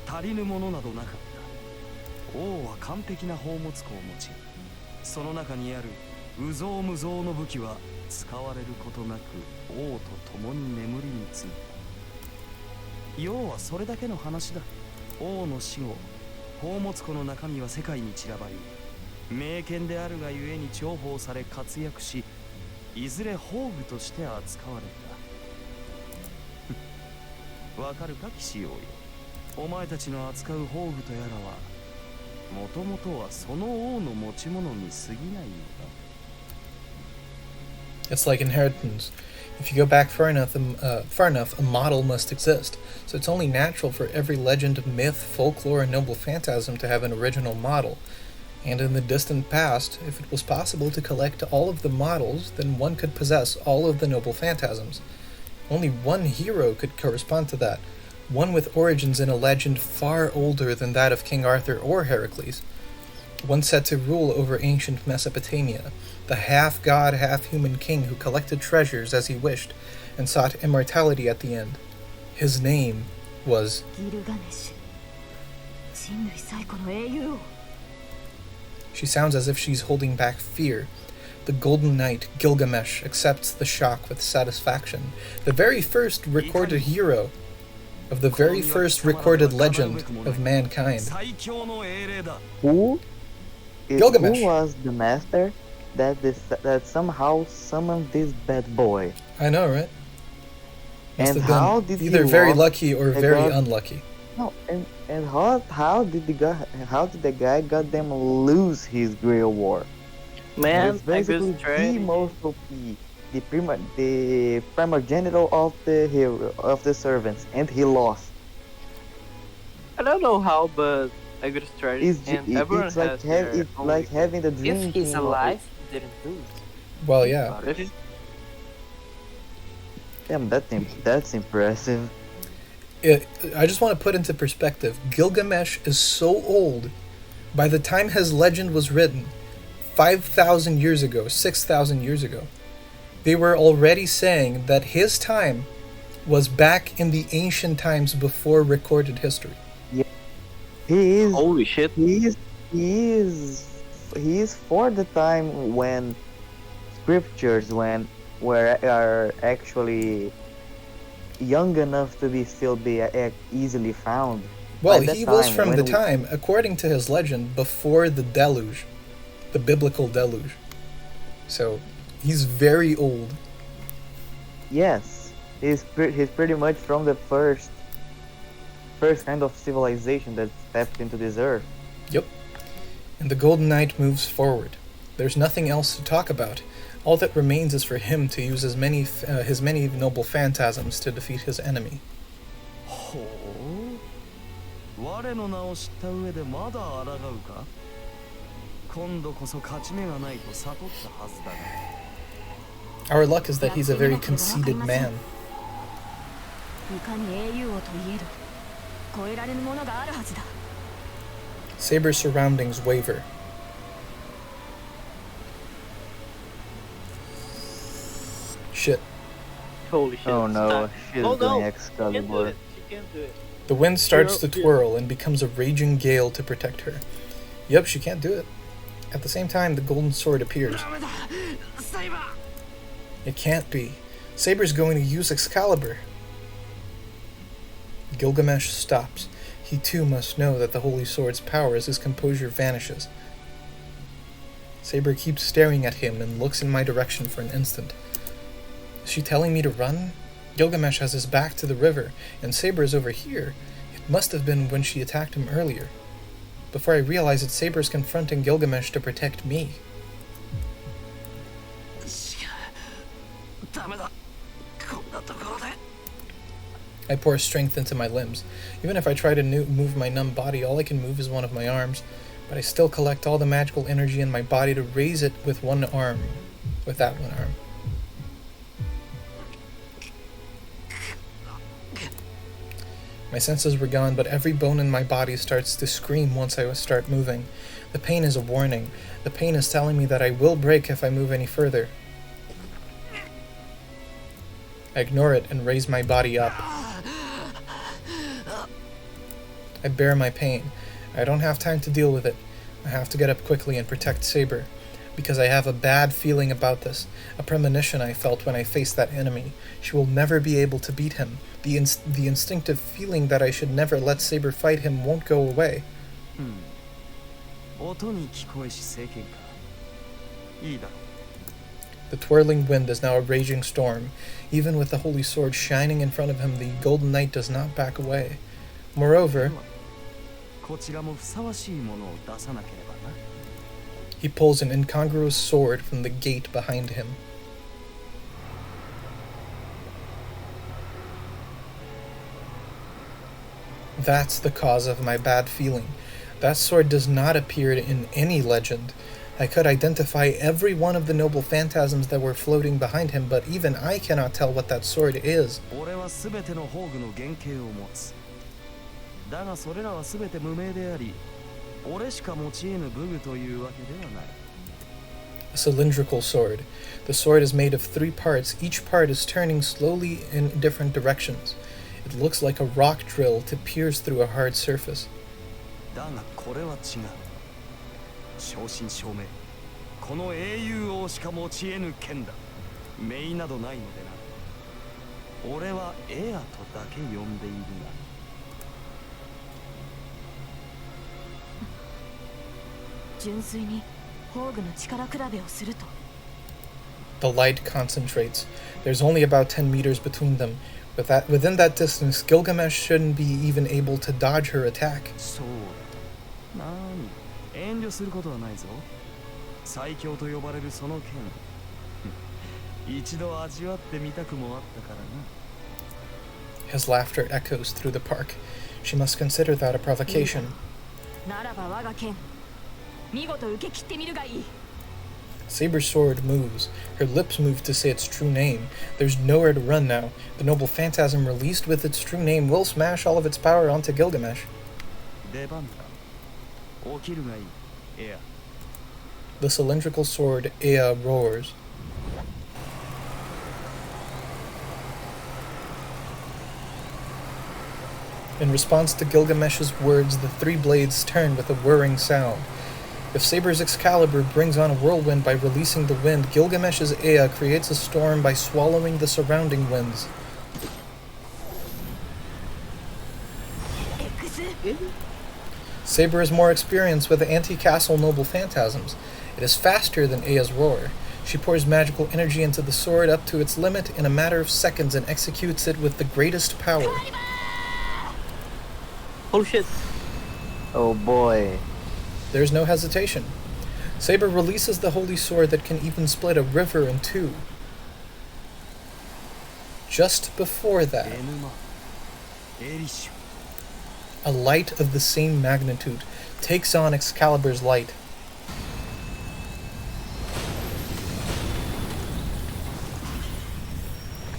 足りぬものなどなかった。王は完璧な宝物庫を持ち、その中にある有象無象の武器は使われることなく王と共に眠りについた。要はそれだけの話だ。王の死後、宝物庫の中身は世界に散らばり、名剣であるがゆえに重宝され活躍し、いずれ宝具として扱われた。わかるか、騎士王よ。お前たちの扱う宝具とやらは、もともとはその王の持ち物に過ぎないのだ。It's like inheritance. If you go back far enough, a model must exist. So it's only natural for every legend, myth, folklore, and noble phantasm to have an original model. And in the distant past, if it was possible to collect all of the models, then one could possess all of the noble phantasms. Only one hero could correspond to that, one with origins in a legend far older than that of King Arthur or Heracles. One set to rule over ancient Mesopotamia, the half-god, half-human king who collected treasures as he wished, and sought immortality at the end. His name was... ギルガメシュ。人類最古の英雄王。 She sounds as if she's holding back fear. The Golden Knight, Gilgamesh, accepts the shock with satisfaction. The very first recorded hero of the very first recorded legend of mankind. Who Gilgamesh. Who was the master that somehow summoned this bad boy? I know, right? Must And have how been did he either very lost lucky or the very god? unlucky. No, and how did the guy got them lose his Grill War? Man, It's a good basically the strategy. most OP, the primogenitor of the hero of the servants, and he lost. I don't know how, but a good strategy. And everyone It's like has their it's own like having the dream If he's team. alive, he didn't lose. Well, yeah. If- Damn, that's impressive. I just want to put into perspective, Gilgamesh is so old. By the time his legend was written, 5,000 years ago, 6,000 years ago, they were already saying that his time was back in the ancient times before recorded history. He is Holy shit. he is for the time when scriptures are actually young enough to be easily found. Well, By that he was time, from when the we- time, according to his legend, before the deluge, the biblical deluge. So, he's very old. Yes, he's pretty much from the first kind of civilization that stepped into this earth. Yep. And the Golden Knight moves forward. There's nothing else to talk about. All that remains is for him to use his many noble phantasms to defeat his enemy. ほう我の名を知った上でまだ抗うか今度こそ勝ち目がないと悟ったはずだが Our luck is that he's a very conceited man. いかに英雄王といえど超えられぬものがあるはずだ。 Saber's surroundings waver. Shit. Holy shit. Oh no, she's Oh, no. doing She can't do Excalibur. it. She can't do it. The wind starts to Here- twirl and becomes a raging gale to protect her. Yep, she can't do it. At the same time, the golden sword appears. ダメだサイバー It can't be. Saber's going to use Excalibur. Gilgamesh stops. He too must know that the holy sword's power as his composure vanishes. Saber keeps staring at him and looks in my direction for an instant. Is she telling me to run? Gilgamesh has his back to the river, and Saber is over here. It must have been when she attacked him earlier. Before I realize it, Saber is confronting Gilgamesh to protect me. ダメだこんなところで I pour strength into my limbs. Even if I try to move my numb body, all I can move is one of my arms. But I still collect all the magical energy in my body to raise it with one arm. With that one arm. My senses were gone, but every bone in my body starts to scream once I start moving. The pain is a warning. The pain is telling me that I will break if I move any further. I ignore it and raise my body up. I bear my pain. I don't have time to deal with it. I have to get up quickly and protect Saber. Because I have a bad feeling about this. A premonition I felt when I faced that enemy. She will never be able to beat him. The instinctive feeling that I should never let Saber fight him won't go away. 音に聞こえし聖剣かいいだろ う The twirling wind is now a raging storm. Even with the holy sword shining in front of him, the golden knight does not back away. Moreover, こちらもふさわしいものを出さなければな he pulls an incongruous sword from the gate behind him. That's the cause of my bad feeling. That sword does not appear in any legend. I could identify every one of the noble phantasms that were floating behind him, but even I cannot tell what that sword is. 俺は全ての宝具の原型を持つだがそれらは全て無名であり俺しか持ち得ぬ武具というわけではない A cylindrical sword. The sword is made of 3 parts. Each part is turning slowly in different directions. It looks like a rock drill to pierce through a hard surface. だがこれは違う正真正銘この英雄王しか持ち得ぬ剣だ名などないのでな俺はエアとだけ呼んでいるが純粋に宝具の力比べをすると The light concentrates. There's only about 10 meters between them. Within that distance, Gilgamesh shouldn't be even able to dodge her attack. そうだ。何遠慮することはないぞ。最強と呼ばれるその剣。一度味わってみたくもあったからな。 His laughter echoes through the park. She must consider that a provocation. ならば我が剣見事受け切ってみるがいい。 Saber's sword moves. Her lips move to say its true name. There's nowhere to run now. The noble phantasm released with its true name will smash all of its power onto Gilgamesh. 出番だ。起きるがいい。エア。 The cylindrical sword Ea roars. In response to Gilgamesh's words, the three blades turn with a whirring sound. If Saber's Excalibur brings on a whirlwind by releasing the wind, Gilgamesh's Ea creates a storm by swallowing the surrounding winds. Saber is more experienced with the anti-castle noble phantasms. It is faster than Ea's roar. She pours magical energy into the sword up to its limit in a matter of seconds and executes it with the greatest power. Holy shit. Oh boy. There's no hesitation. Saber releases the holy sword that can even split a river in two. Just before that, a light of the same magnitude takes on Excalibur's light.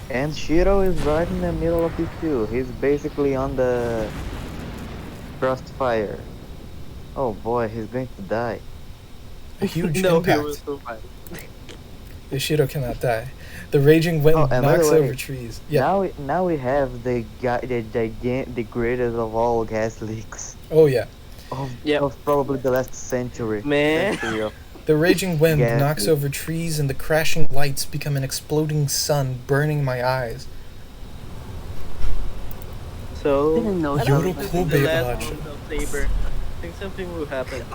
And Shiro is right in the middle of it too. He's basically on the crossfire. Oh boy, he's going to die. A huge No, he will impact. survive. Shiro cannot die. The raging wind and by the knocks way, over trees. Yeah. Now we have the greatest of all gas leaks Oh yeah. of probably the last century. Man. Century of- The raging wind Gas knocks leak. over trees and the crashing lights become an exploding sun, burning my eyes. So, Didn't know I you don't were think cool, this is the babe, last Lodge. one of Saber. I think something will happen.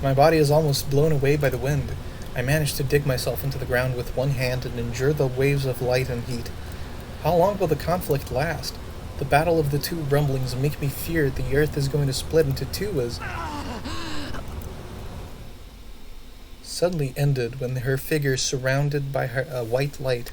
My body is almost blown away by the wind. I manage to dig myself into the ground with one hand and endure the waves of light and heat. How long will the conflict last? The battle of the two rumblings make me fear the earth is going to split into two as... Suddenly ended when her figure surrounded by a white light.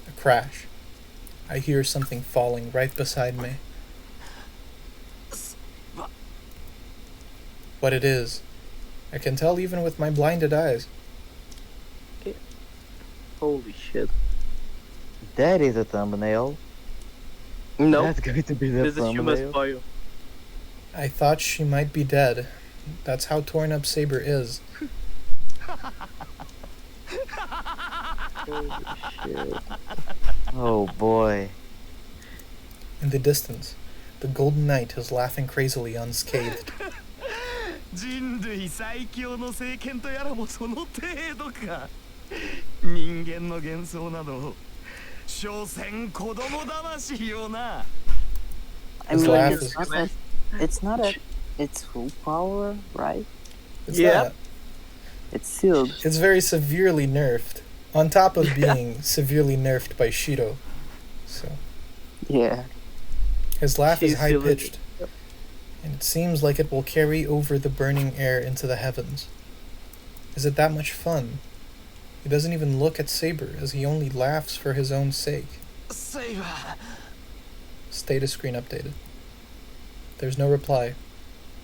A crash. I hear something falling right beside me. What it is, I can tell even with my blinded eyes. Holy shit. That is a thumbnail. No, That's going to be the this is Shuma's thumbnail. foil. I thought she might be dead. That's how torn up Saber is. Holy shit. Oh boy. In the distance, the Golden Knight is laughing crazily unscathed. 人類最強の聖剣とやらもその程度か。人間の幻想など所詮子供魂よな。 I His mean, laugh it's is- not a, it's not a, it's full power, right? It's Yeah. not. It's sealed. It's very severely nerfed. On top of being severely nerfed by Shido. So, Yeah. his laugh is She's high pitched. And it seems like it will carry over the burning air into the heavens. Is it that much fun? He doesn't even look at Saber, as he only laughs for his own sake. Saber. Status screen updated. There's no reply,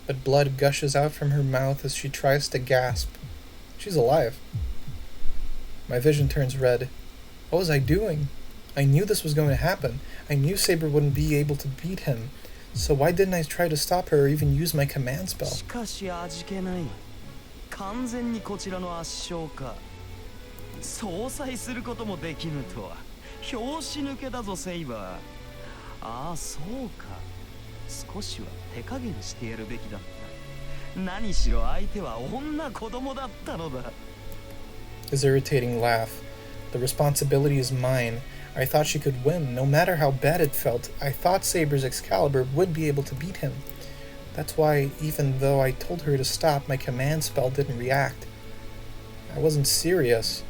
but blood gushes out from her mouth as she tries to gasp. She's alive. My vision turns red. What was I doing? I knew this was going to happen. I knew Saber wouldn't be able to beat him. So why didn't I try to stop her or even use my command spell? しかし味気ない。完全にこちらの圧勝か。相殺することもできぬとは拍子抜けだぞセイバー。ああそうか。少しは手加減してやるべきだった。何しろ相手は女子供だったのだ。 His irritating laugh. The responsibility is mine. I thought she could win, no matter how bad it felt. I thought Saber's Excalibur would be able to beat him. That's why, even though I told her to stop, my command spell didn't react. I wasn't serious.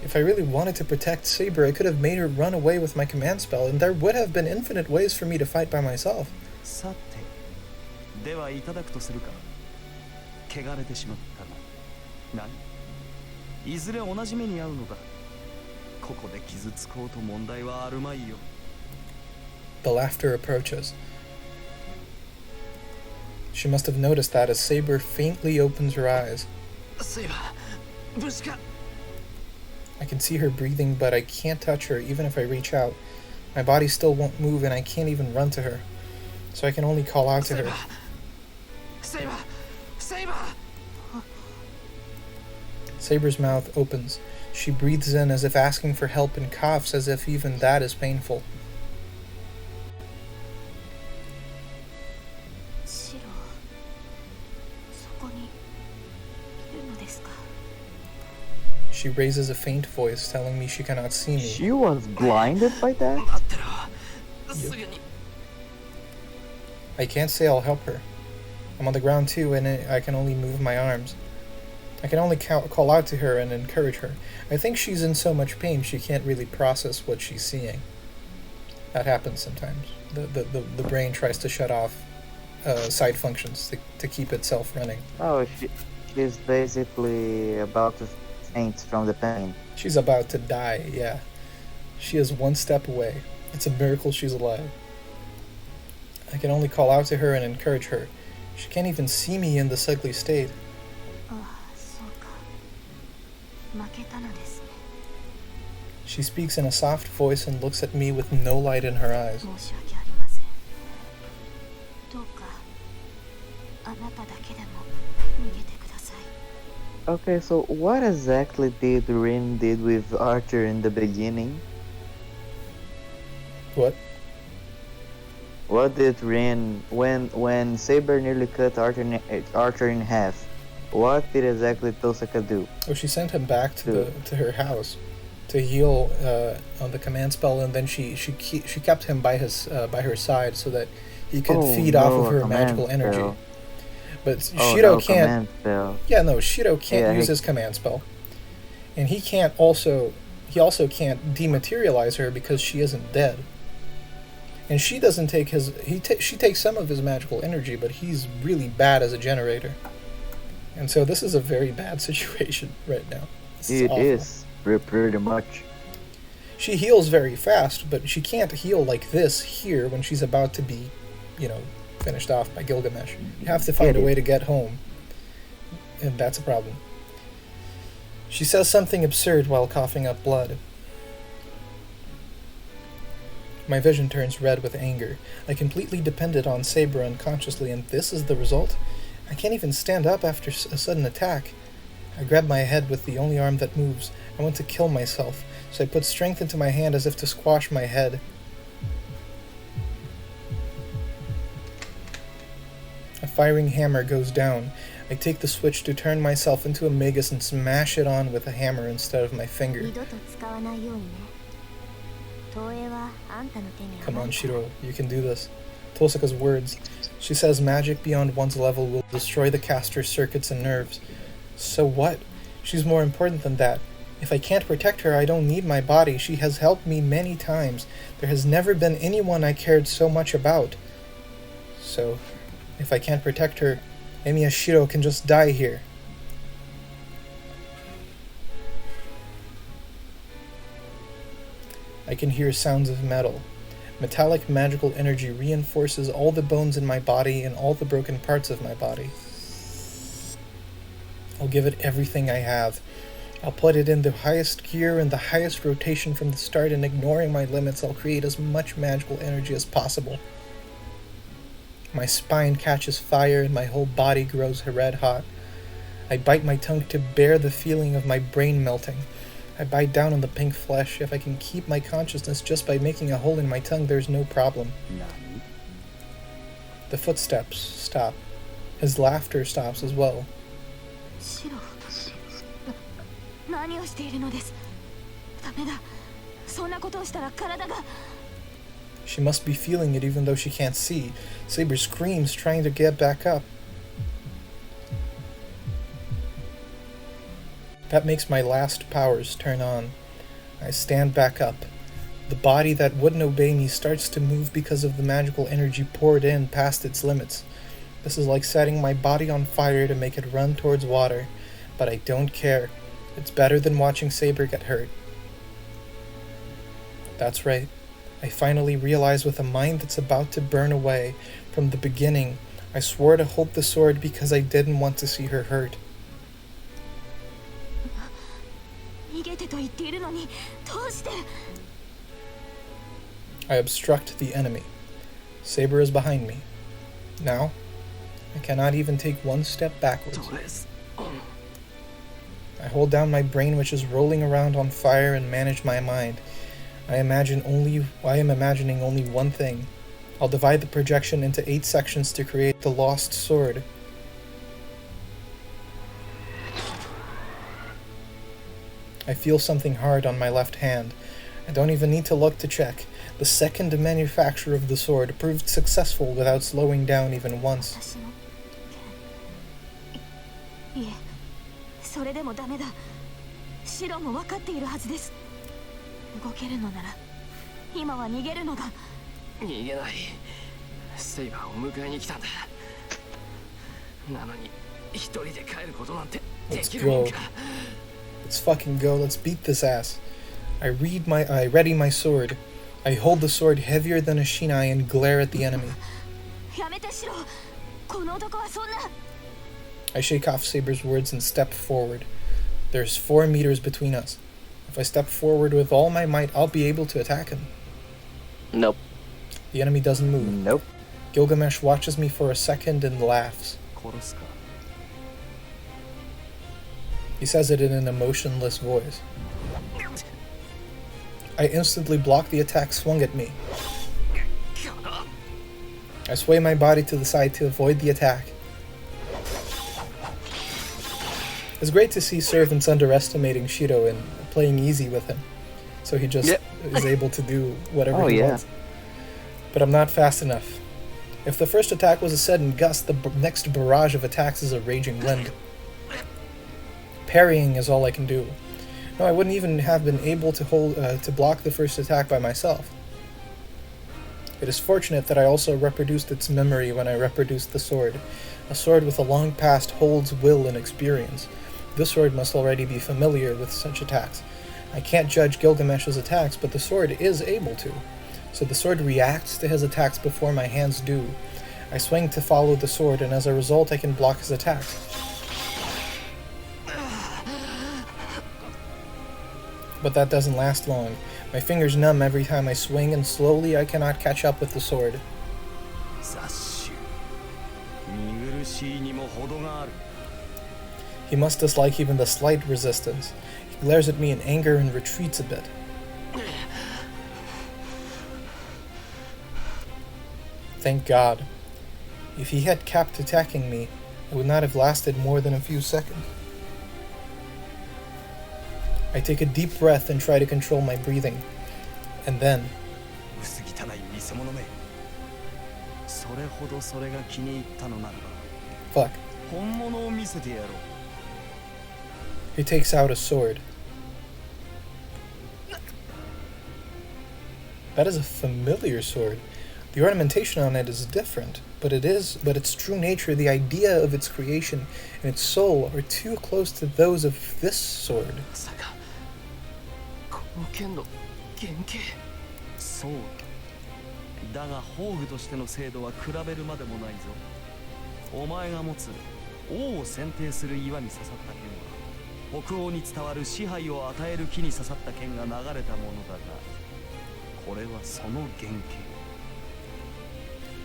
If I really wanted to protect Saber, I could have made her run away with my command spell, and there would have been infinite ways for me to fight by myself. さて、ではいただくとするか。汚れてしまったな。何？いずれ同じ目に遭うのだ。ここで傷つこうと問題はあるまいよ。The laughter approaches. She must have noticed that as Saber faintly opens her eyes. Saber, 無事か? I can see her breathing, but I can't touch her even if I reach out. My body still won't move and I can't even run to her. So I can only call out to her. Saber! Saber! Saber's mouth opens. She breathes in as if asking for help and coughs as if even that is painful. シロ、そこにいるのですか? She raises a faint voice telling me she cannot see me. She was blinded by that? 待ってろ。すぐに。I can't say I'll help her. I'm on the ground too, and I can only move my arms. I can only call out to her and encourage her. I think she's in so much pain she can't really process what she's seeing. That happens sometimes. The brain tries to shut off side functions to keep itself running. Oh, she's basically about to faint from the pain. She's about to die, yeah. She is one step away. It's a miracle she's alive. I can only call out to her and encourage her. She can't even see me in this ugly state. ああ、そうか。負けたのですね。 She speaks in a soft voice and looks at me with no light in her eyes. 申し訳ありません。どうかあなただけでも逃げてください。 Okay, so what exactly did Rin did with Archer in the beginning? What? What did Rin when Saber nearly cut Archer in half? What did exactly Tosaka do? Oh, she sent him back to her house to heal on the command spell, and then she kept him by her side so that he could feed off of her magical energy. Spell. But Shiro can't. Shiro can't Yeah, use his command spell, and he also can't dematerialize her because she isn't dead. And she doesn't take she takes some of his magical energy, but he's really bad as a generator. And so this is a very bad situation right now. It is pretty much. She heals very fast, but she can't heal like this here when she's about to be, finished off by Gilgamesh. You have to find a way to get home. And that's a problem. She says something absurd while coughing up blood. My vision turns red with anger. I completely depended on Saber unconsciously, and this is the result? I can't even stand up after a sudden attack. I grab my head with the only arm that moves. I want to kill myself, so I put strength into my hand as if to squash my head. A firing hammer goes down. I take the switch to turn myself into a magus and smash it on with a hammer instead of my finger. Come on, Shiro, you can do this. Tosaka's words. She says magic beyond one's level will destroy the caster's circuits and nerves. So what? She's more important than that. If I can't protect her, I don't need my body. She has helped me many times. There has never been anyone I cared so much about. So, if I can't protect her, maybe Shiro can just die here. I can hear sounds of metal. Metallic magical energy reinforces all the bones in my body and all the broken parts of my body. I'll give it everything I have. I'll put it in the highest gear and the highest rotation from the start, and ignoring my limits, I'll create as much magical energy as possible. My spine catches fire and my whole body grows red hot. I bite my tongue to bear the feeling of my brain melting. I bite down on the pink flesh. If I can keep my consciousness just by making a hole in my tongue, there's no problem. The footsteps stop. His laughter stops as well. シロ、何をしているのです。ダメだ。そんなことをしたら体が。 She must be feeling it even though she can't see. Saber screams, trying to get back up. That makes my last powers turn on. I stand back up. The body that wouldn't obey me starts to move because of the magical energy poured in past its limits. This is like setting my body on fire to make it run towards water, but I don't care. It's better than watching Saber get hurt. That's right. I finally realize with a mind that's about to burn away. From the beginning, I swore to hold the sword because I didn't want to see her hurt. 逃げてと言っているのに、どうして。 I obstruct the enemy. Saber is behind me. Now, I cannot even take one step backwards. I hold down my brain, which is rolling around on fire, and manage my mind. I am imagining only one thing. I'll divide the projection into 8 sections to create the lost sword. I feel something hard on my left hand. I don't even need to look to check. The second manufacture of the sword proved successful without slowing down even once. 私の剣。いえ、それでもダメだ。シロも分かっているはずです。動けるのなら、今は逃げるのが。逃げない。セイバーを迎えに来たんだ。なのに一人で帰ることなんてできるもんか。Let's fucking go. Let's beat this ass. I ready my sword. I hold the sword heavier than a shinai and glare at the enemy. やめてシロ。この男はそんな。I shake off Saber's words and step forward. There's 4 meters between us. If I step forward with all my might, I'll be able to attack him. Nope. The enemy doesn't move. Nope. Gilgamesh watches me for a second and laughs. He says it in an emotionless voice. I instantly block the attack swung at me. I sway my body to the side to avoid the attack. It's great to see servants underestimating Shiro and playing easy with him. So he just is able to do whatever he wants. But I'm not fast enough. If the first attack was a sudden gust, the next barrage of attacks is a raging wind. Parrying is all I can do. No, I wouldn't even have been able to block the first attack by myself. It is fortunate that I also reproduced its memory when I reproduced the sword. A sword with a long past holds will and experience. This sword must already be familiar with such attacks. I can't judge Gilgamesh's attacks, but the sword is able to. So the sword reacts to his attacks before my hands do. I swing to follow the sword, and as a result I can block his attacks. But that doesn't last long. My fingers numb every time I swing, and slowly I cannot catch up with the sword. He must dislike even the slight resistance. He glares at me in anger and retreats a bit. Thank God. If he had kept attacking me, it would not have lasted more than a few seconds. I take a deep breath and try to control my breathing. And then... Fuck. He takes out a sword. That is a familiar sword. The ornamentation on it is different, but its true nature, the idea of its creation, and its soul are too close to those of this sword.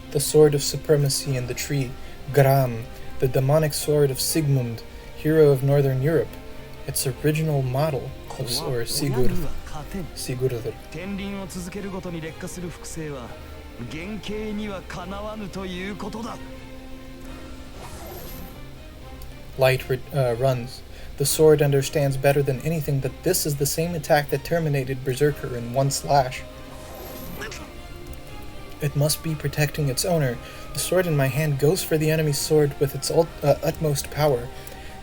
The sword of supremacy in the tree, Gram, the demonic sword of Sigmund, hero of Northern Europe, its original model, or Sigurd. Light runs. The sword understands better than anything that this is the same attack that terminated Berserker in one slash. It must be protecting its owner. The sword in my hand goes for the enemy's sword with its utmost power.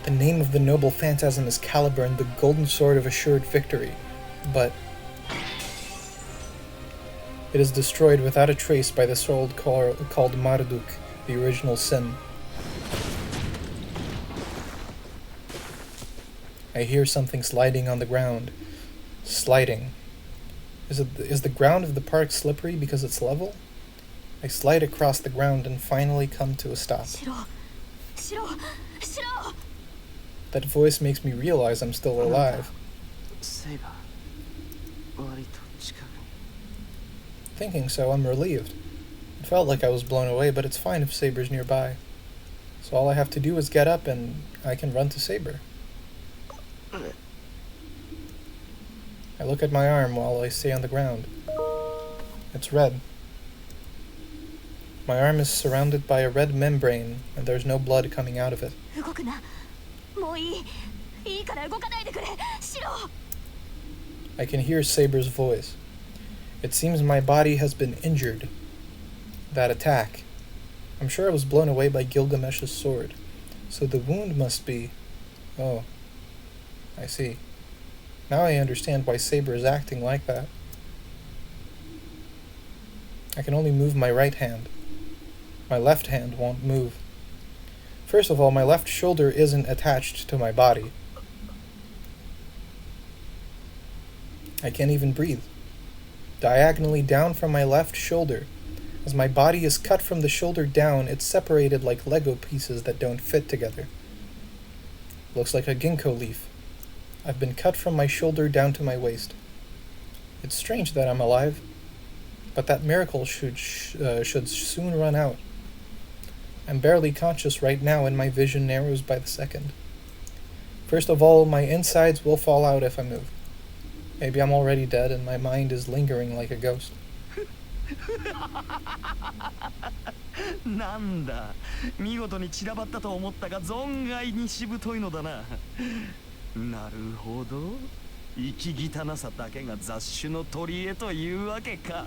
The name of the noble phantasm is Caliburn, the golden sword of assured victory. But it is destroyed without a trace by the sword called Marduk, the original sin. I hear something sliding on the ground. Sliding. Is the ground of the park slippery because it's level? I slide across the ground and finally come to a stop. That voice makes me realize I'm still alive. Saber. Thinking so, I'm relieved. It felt like I was blown away, but it's fine if Saber's nearby. So all I have to do is get up and I can run to Saber. I look at my arm while I stay on the ground. It's red. My arm is surrounded by a red membrane, and there's no blood coming out of it. I can hear Saber's voice. It seems my body has been injured. That attack. I'm sure I was blown away by Gilgamesh's sword. So the wound must be... Oh. I see. Now I understand why Saber is acting like that. I can only move my right hand. My left hand won't move. First of all, my left shoulder isn't attached to my body. I can't even breathe. Diagonally down from my left shoulder. As my body is cut from the shoulder down, it's separated like Lego pieces that don't fit together. Looks like a ginkgo leaf. I've been cut from my shoulder down to my waist. It's strange that I'm alive, but that miracle should soon run out. I'm barely conscious right now and my vision narrows by the second. First of all, my insides will fall out if I move. Maybe I'm already dead and my mind is lingering like a ghost. なんだ、見事に散らばったと思ったが存外にしぶといのだな。なるほど、生き汚さだけが雑種の取り柄というわけか。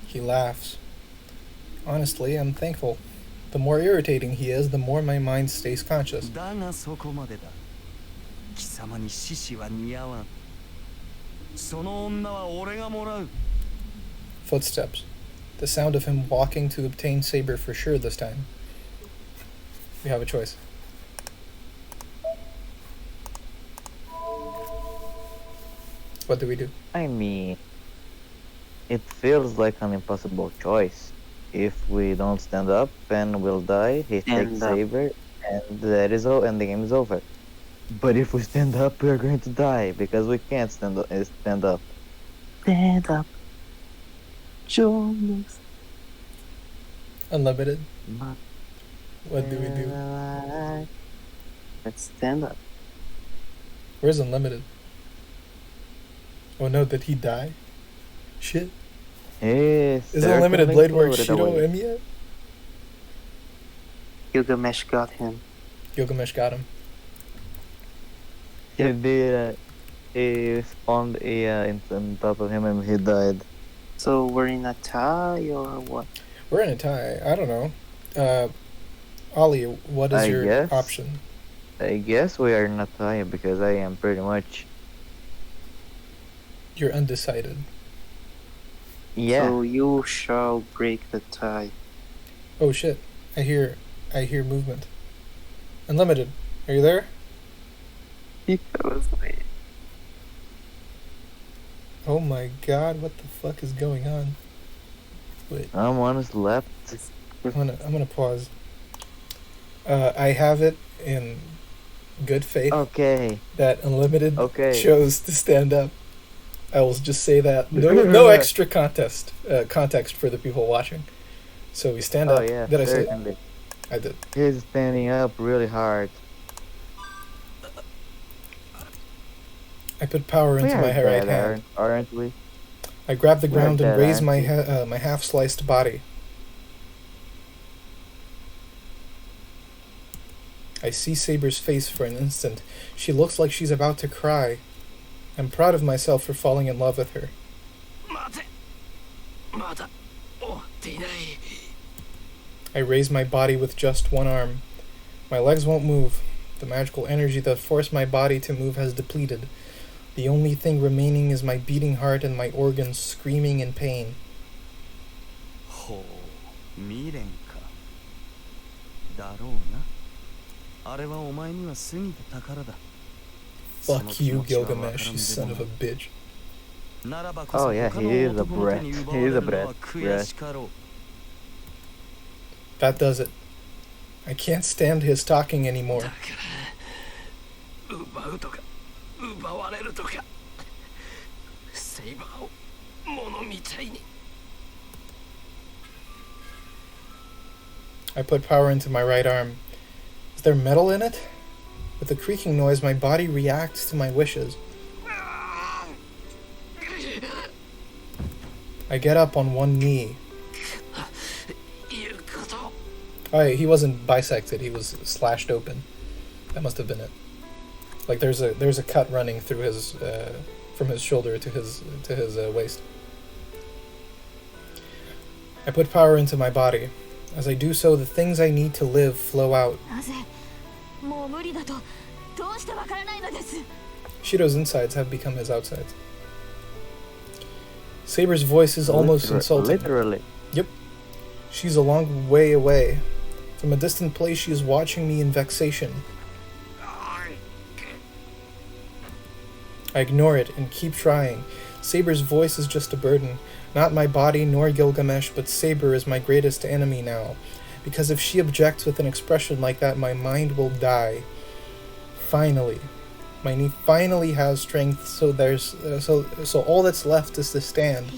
He laughs. Honestly, I'm thankful. The more irritating he is, the more my mind stays conscious. だがそこまでだ。貴様に獅子は似合わん。その女は俺がもらう。Footsteps. The sound of him walking to obtain Saber for sure this time. We have a choice. What do we do? I mean, it feels like an impossible choice. If we don't stand up and we'll die, he takes Saber, and that is all, and the game is over. But if we stand up, we are going to die because we can't stand up. Stand up. Stand up. Join us. Unlimited. What do we do? Let's stand up. Where's Unlimited? Oh no, did he die? Shit. Yes. Is Unlimited Blade Work Shido M yet? Gilgamesh got him. Gilgamesh got him. He did. He spawned on top of him and he died. So we're in a tie or what? We're in a tie. I don't know. Ollie, what is your option? I guess we are in a tie because I am pretty much... You're undecided. Yeah. So you shall break the tie. Oh shit. I hear movement. Unlimited, are you there? He fell asleep. Oh my god, what the fuck is going on? Wait. Someone is left. I'm gonna pause. I have it in good faith that Unlimited chose to stand up. I will just say that. No extra context for the people watching. So we stand up. Yeah, did I say it? I did. He's standing up really hard. I put power into my right hand. Aren't we? I grab the ground and raise my my half-sliced body. I see Saber's face for an instant. She looks like she's about to cry. I'm proud of myself for falling in love with her. I raise my body with just one arm. My legs won't move. The magical energy that forced my body to move has depleted. The only thing remaining is my beating heart and my organs screaming in pain. Fuck you, Gilgamesh, you son of a bitch. Oh yeah, he is a brat. He is a brat. That does it. I can't stand his talking anymore. I put power into my right arm. Is there metal in it? With a creaking noise, my body reacts to my wishes. I get up on one knee. Oh, he wasn't bisected, he was slashed open. That must have been it. Like there's a cut running through his from his shoulder to his waist. I put power into my body. As I do so, the things I need to live flow out. Shiro's insides have become his outsides. Saber's voice is almost insulting. Literally. Yep. She's a long way away. From a distant place, she is watching me in vexation. I ignore it and keep trying. Saber's voice is just a burden. Not my body nor Gilgamesh, but Saber is my greatest enemy now. Because if she objects with an expression like that, my mind will die. Finally. My knee finally has strength, so all that's left is to stand.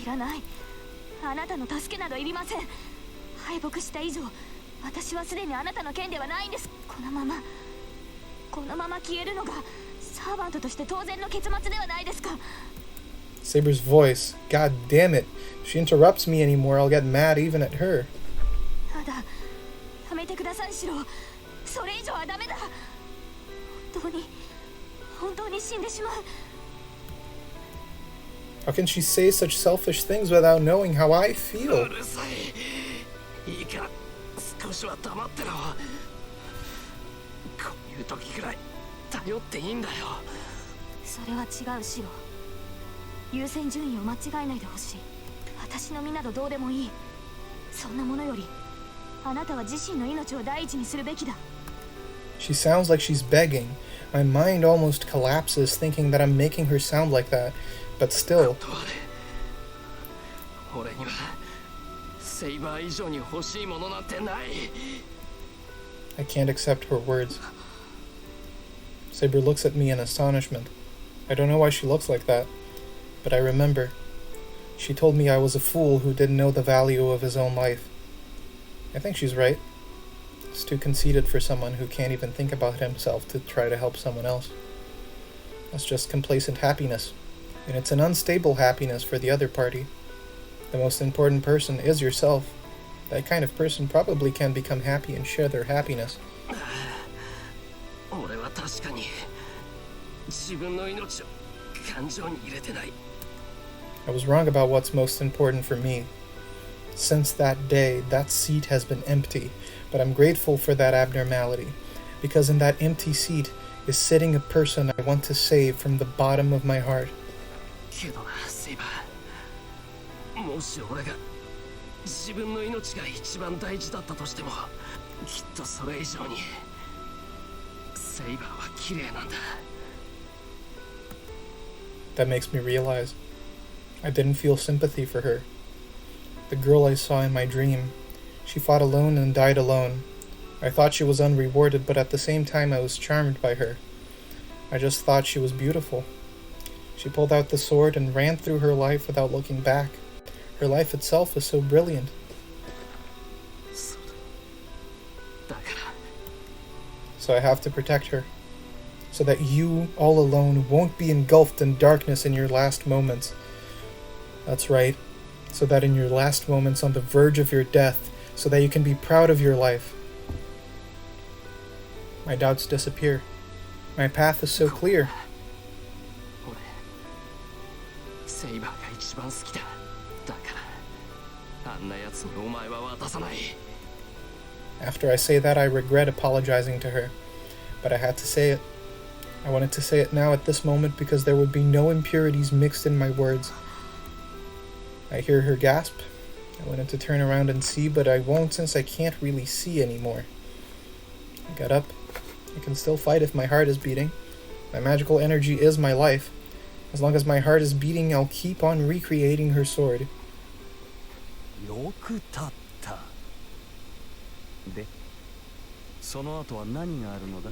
Saber's voice. God damn it. If she interrupts me anymore, I'll get mad even at her. How can she say such selfish things without knowing how I feel? She sounds like she's begging. My mind almost collapses thinking that I'm making her sound like that. But still. I can't accept her words. Saber looks at me in astonishment. I don't know why she looks like that, but I remember. She told me I was a fool who didn't know the value of his own life. I think she's right. It's too conceited for someone who can't even think about himself to try to help someone else. That's just complacent happiness, and it's an unstable happiness for the other party. The most important person is yourself. That kind of person probably can become happy and share their happiness. I was wrong about what's most important for me. Since that day, that seat has been empty, but I'm grateful for that abnormality, because in that empty seat is sitting a person I want to save from the bottom of my heart. That makes me realize I didn't feel sympathy for her. The girl I saw in my dream, she fought alone and died alone. I thought she was unrewarded, but at the same time I was charmed by her. I just thought she was beautiful. She pulled out the sword and ran through her life without looking back. Her life itself is so brilliant. So I have to protect her, so that you, all alone, won't be engulfed in darkness in your last moments. That's right, so that in your last moments on the verge of your death, so that you can be proud of your life. My doubts disappear. My path is so clear. 俺セイバーが一番好きだ。だからあんなやつにお前は渡さない。 After I say that, I regret apologizing to her, but I had to say it. I wanted to say it now at this moment because there would be no impurities mixed in my words. I hear her gasp. I wanted to turn around and see, but I won't since I can't really see anymore. I got up. I can still fight if my heart is beating. My magical energy is my life. As long as my heart is beating, I'll keep on recreating her sword. よく立った。で、その後は何があるのだ？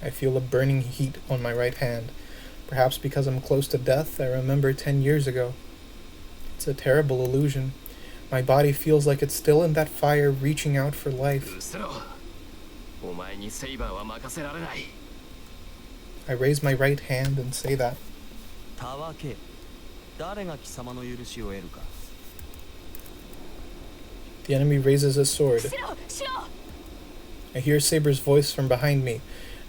I feel a burning heat on my right hand. Perhaps because I'm close to death, I remember 10 years ago. It's a terrible illusion. My body feels like it's still in that fire, reaching out for life. うせろ。お前にセイバーは任せられない。 I raise my right hand and say that. たわけ、誰が貴様の許しを得るか。 The enemy raises his sword. シロシロ I hear Saber's voice from behind me.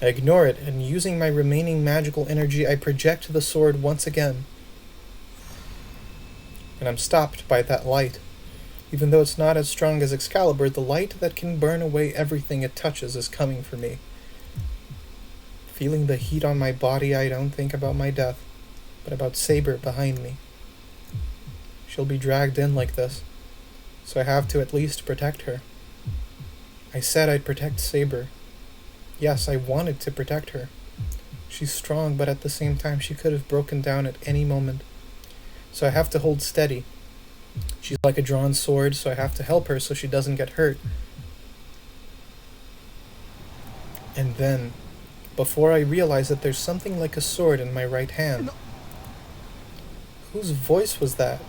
I ignore it, and using my remaining magical energy, I project the sword once again. And I'm stopped by that light. Even though it's not as strong as Excalibur, the light that can burn away everything it touches is coming for me. Feeling the heat on my body, I don't think about my death, but about Saber behind me. She'll be dragged in like this, so I have to at least protect her. I said I'd protect Saber. Yes, I wanted to protect her. She's strong, but at the same time she could have broken down at any moment. So I have to hold steady. She's like a drawn sword, so I have to help her so she doesn't get hurt. And then, before I realize that there's something like a sword in my right hand. Whose voice was that?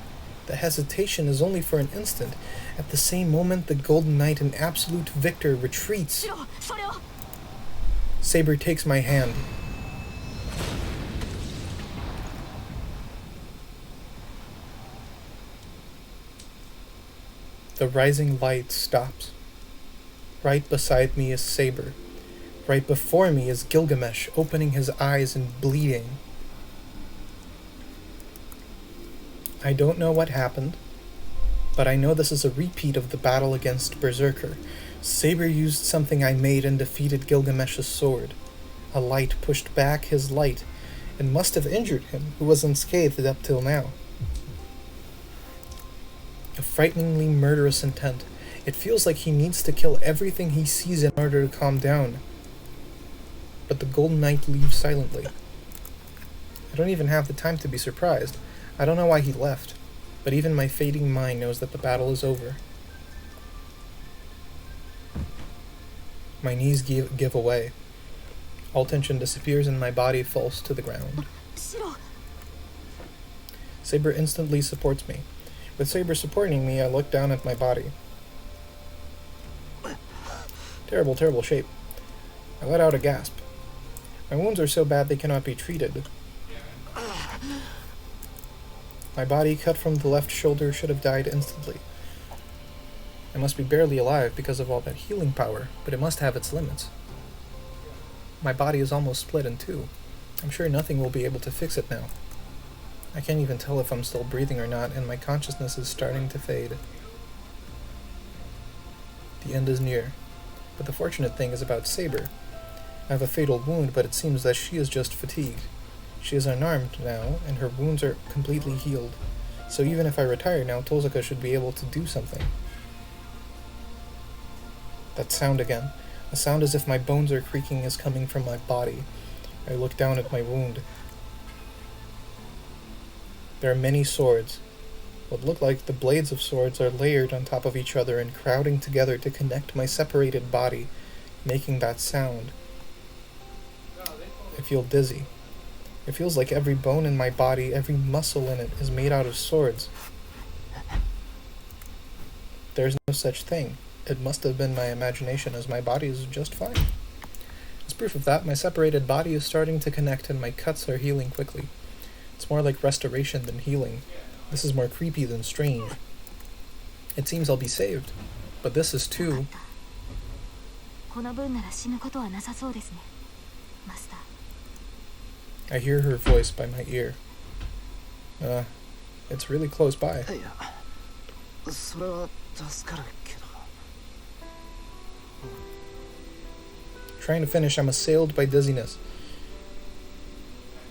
The hesitation is only for an instant. At the same moment, the Golden Knight, an absolute victor, retreats. シロそれを Saber takes my hand. The rising light stops. Right beside me is Saber. Right before me is Gilgamesh, opening his eyes and bleeding. I don't know what happened, but I know this is a repeat of the battle against Berserker. Saber used something I made and defeated Gilgamesh's sword. A light pushed back his light and must have injured him, who was unscathed up till now. A frighteningly murderous intent. It feels like he needs to kill everything he sees in order to calm down. But the Golden Knight leaves silently. I don't even have the time to be surprised. I don't know why he left, but even my fading mind knows that the battle is over. My knees give away. All tension disappears and my body falls to the ground. シロ Saber instantly supports me. With Saber supporting me, I look down at my body. Terrible, terrible shape. I let out a gasp. My wounds are so bad they cannot be treated. My body, cut from the left shoulder, should have died instantly. I must be barely alive because of all that healing power, but it must have its limits. My body is almost split in two. I'm sure nothing will be able to fix it now. I can't even tell if I'm still breathing or not, and my consciousness is starting to fade. The end is near. But the fortunate thing is about Saber. I have a fatal wound, but it seems that she is just fatigued. She is unarmed now, and her wounds are completely healed. So even if I retire now, Tozuka should be able to do something. That sound again. A sound as if my bones are creaking is coming from my body. I look down at my wound. There are many swords. What look like the blades of swords are layered on top of each other and crowding together to connect my separated body, making that sound. I feel dizzy. It feels like every bone in my body, every muscle in it, is made out of swords. There's no such thing. It must have been my imagination, as my body is just fine. As proof of that, my separated body is starting to connect and my cuts are healing quickly. It's more like restoration than healing. This is more creepy than strange. It seems I'll be saved, but this is too... この分なら死ぬことはなさそうですね、マスター。 I hear her voice by my ear. It's really close by. いや、それは助かるけど。Trying to finish, I'm assailed by dizziness.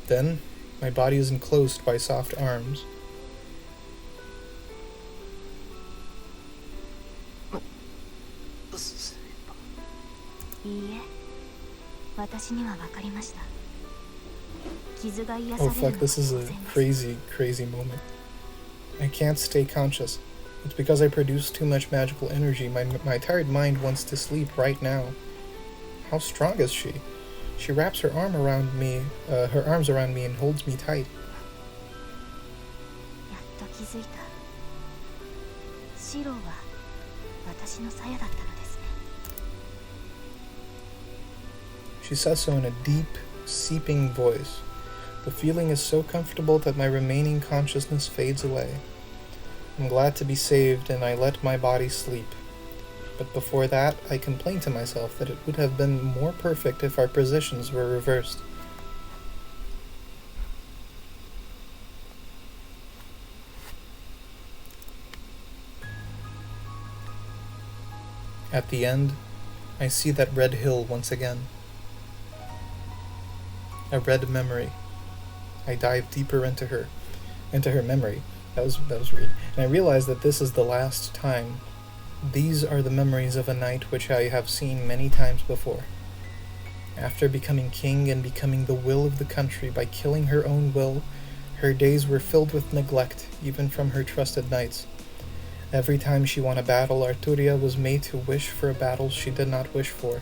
Then, my body is enclosed by soft arms. いいえ、私には分かりました。傷が癒さ Oh れるのは fuck, this is 当 a 然です。 crazy, crazy moment. I can't stay conscious. It's because I produce too much magical energy. My tired mind wants to sleep right now. How strong is she? She wraps her arms around me and holds me tight. やっと気づいた。シローは私の鞘だったのですね。 She says so in a deep, seeping voice. The feeling is so comfortable that my remaining consciousness fades away. I'm glad to be saved and I let my body sleep. But before that, I complained to myself that it would have been more perfect if our positions were reversed. At the end, I see that red hill once again. A red memory. I dive deeper into her memory. That was weird. And I realize that this is the last time. These are the memories of a night which I have seen many times before. After becoming king and becoming the will of the country by killing her own will, her days were filled with neglect, even from her trusted knights. Every time she won a battle, Arturia was made to wish for a battle she did not wish for.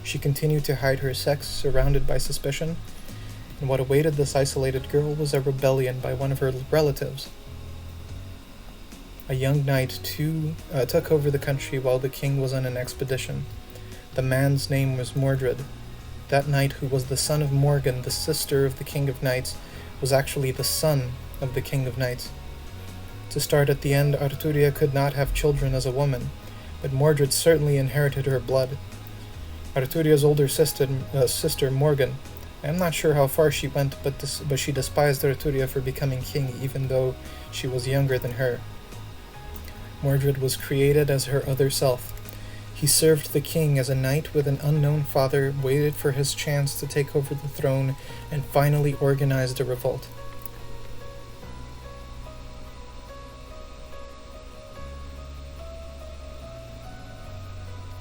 She continued to hide her sex, surrounded by suspicion, and what awaited this isolated girl was a rebellion by one of her relatives. A young knight, took over the country while the king was on an expedition. The man's name was Mordred. That knight, who was the son of Morgan, the sister of the King of Knights, was actually the son of the King of Knights. To start at the end, Arturia could not have children as a woman, but Mordred certainly inherited her blood. Arturia's older sister Morgan, I am not sure how far she went, but she despised Arturia for becoming king, even though she was younger than her. Mordred was created as her other self. He served the king as a knight with an unknown father, waited for his chance to take over the throne, and finally organized a revolt.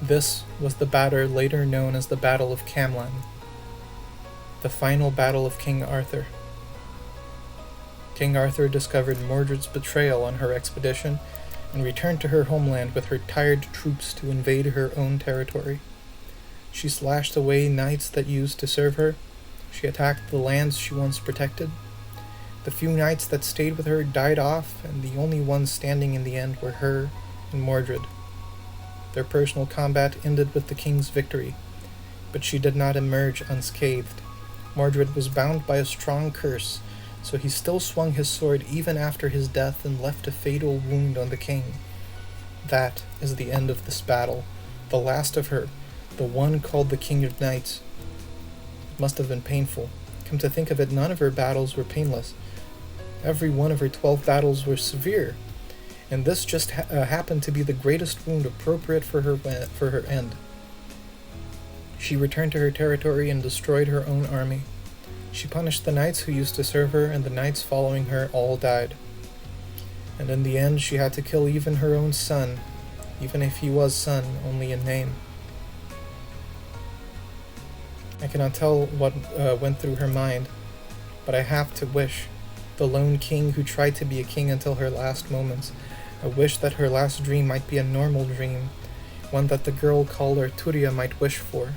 This was the battle later known as the Battle of Camlan, the final battle of King Arthur. King Arthur discovered Mordred's betrayal on her expedition and returned to her homeland with her tired troops to invade her own territory. She slashed away knights that used to serve her. She attacked the lands she once protected. The few knights that stayed with her died off, and the only ones standing in the end were her and Mordred. Their personal combat ended with the king's victory, but she did not emerge unscathed. Mordred was bound by a strong curse, so he still swung his sword even after his death and left a fatal wound on the king. That is the end of this battle, the last of her, the one called the King of Knights. It must have been painful. Come to think of it, none of her battles were painless. Every one of her 12 battles were severe, and this just happened to be the greatest wound appropriate for her end. She returned to her territory and destroyed her own army. She punished the knights who used to serve her, and the knights following her all died. And in the end, she had to kill even her own son, even if he was son only in name. I cannot tell what went through her mind, but I have to wish, the lone king who tried to be a king until her last moments, I wish that her last dream might be a normal dream, one that the girl called Arturia might wish for.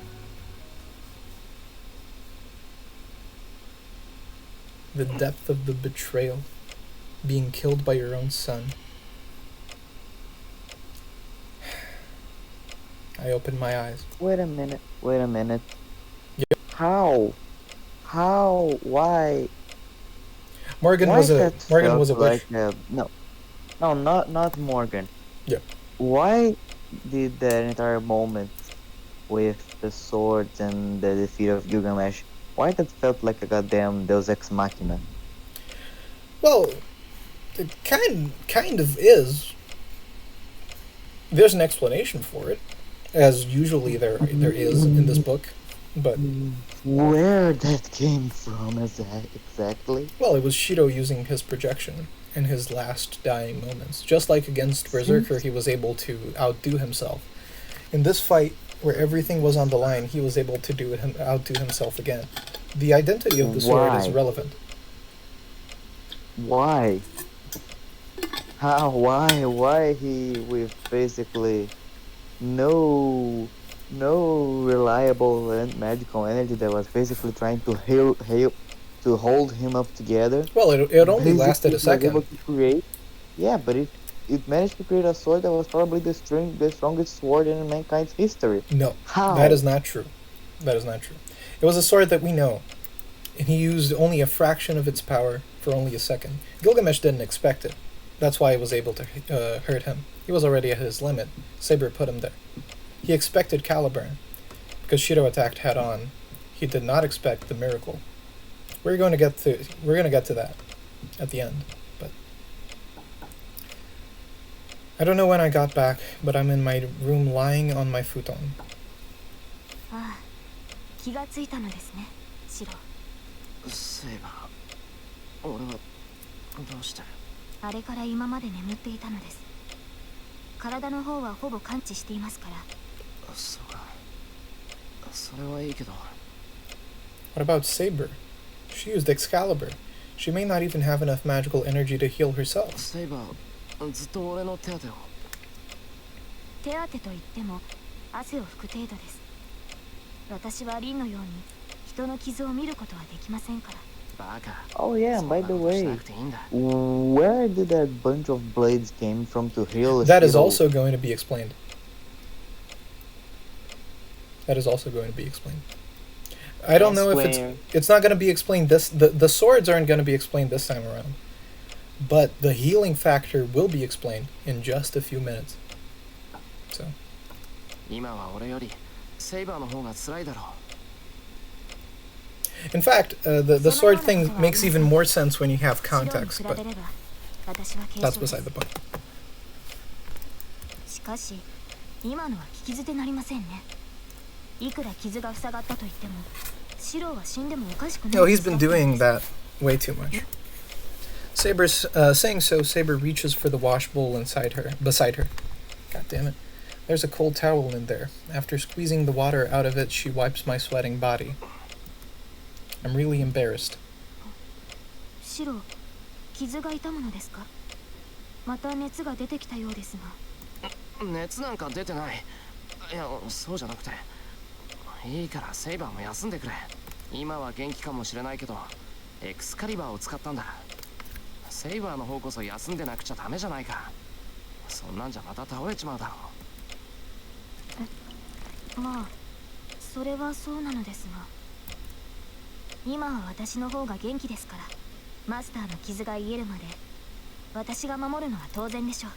The depth of the betrayal, being killed by your own son. I opened my eyes. Wait a minute. Yep. How? Why? Morgan Why was a that witch. felt no, not Morgan. Yep. Why did that entire moment with the swords and the defeat of Gilgamesh, why that felt like a goddamn Deus Ex Machina? Well, it kind of is. There's an explanation for it, as usually there is in this book, but Where that came from exactly? well, it was Shiro using his projection in his last dying moments. Just like against Berserker, he was able to outdo himself. In this fight, where everything was on the line, he was able to outdo himself again. The identity of the sword is Why? relevant. Why? How? Why? Why he with basically no reliable and magical energy that was basically trying to to hold him up together? Well, it only Basically, lasted a he was able second. to create, yeah, but it managed to create a sword that was probably the strongest sword in mankind's history. No, How? that is not true. That is not true. It was a sword that we know, and he used only a fraction of its power for only a second. Gilgamesh didn't expect it. That's why he was able to hurt him. He was already at his limit. Saber put him there. He expected Caliburn, because Shiro attacked head on. He did not expect the miracle. We're going to get to that at the end, but I don't know when I got back, but I'm in my room lying on my futon. ああ、気がついたのですね、シロ。セイバー、俺はどうして？あれから今まで眠っていたのです。体の方はほぼ完治していますから。そうか。それはいいけど。What about Saber? She used Excalibur. She may not even have enough magical energy to heal herself. セイバー、ずっと俺の手当てを。手当てと言っても汗を拭く程度です。私はリンのように人の傷を見ることはできませんから。バカ。 Oh yeah, and by the そんなことし way, なくていいんだ。 where did that bunch of blades came from to heal That is Shiro? also going to be explained. That is also going to be explained. I don't know if it's not going to be explained this the swords aren't going to be explained this time around. But the healing factor will be explained in just a few minutes. So, 今は俺よりセイバーの方が辛いだろう。 in fact, the sword thing makes even more sense when you have context, but that's beside the point. しかし今のは聞き捨てなりませんね。いくら傷が塞がったと言ってもシロは死んでもおかしくない。 No, he's been doing that way too much. Saber's saying so. Saber reaches for the wash bowl beside her. God damn it! There's a cold towel in there. After squeezing the water out of it, she wipes my sweating body. I'm really embarrassed. シロ、傷が痛むのですか？また熱が出てきたようですが。熱なんか出てない。いや、そうじゃなくて。いいからセイバーも休んでくれ。今は元気かもしれないけど、エクスカリバーを使ったんだ。セイバーの方こそ休んでなくちゃダメじゃないか。そんなんじゃまた倒れちまうだろう。まあ、それはそうなのですが。今は私の方が元気ですから、マスターの傷が癒えるまで私が守るのは当然でしょ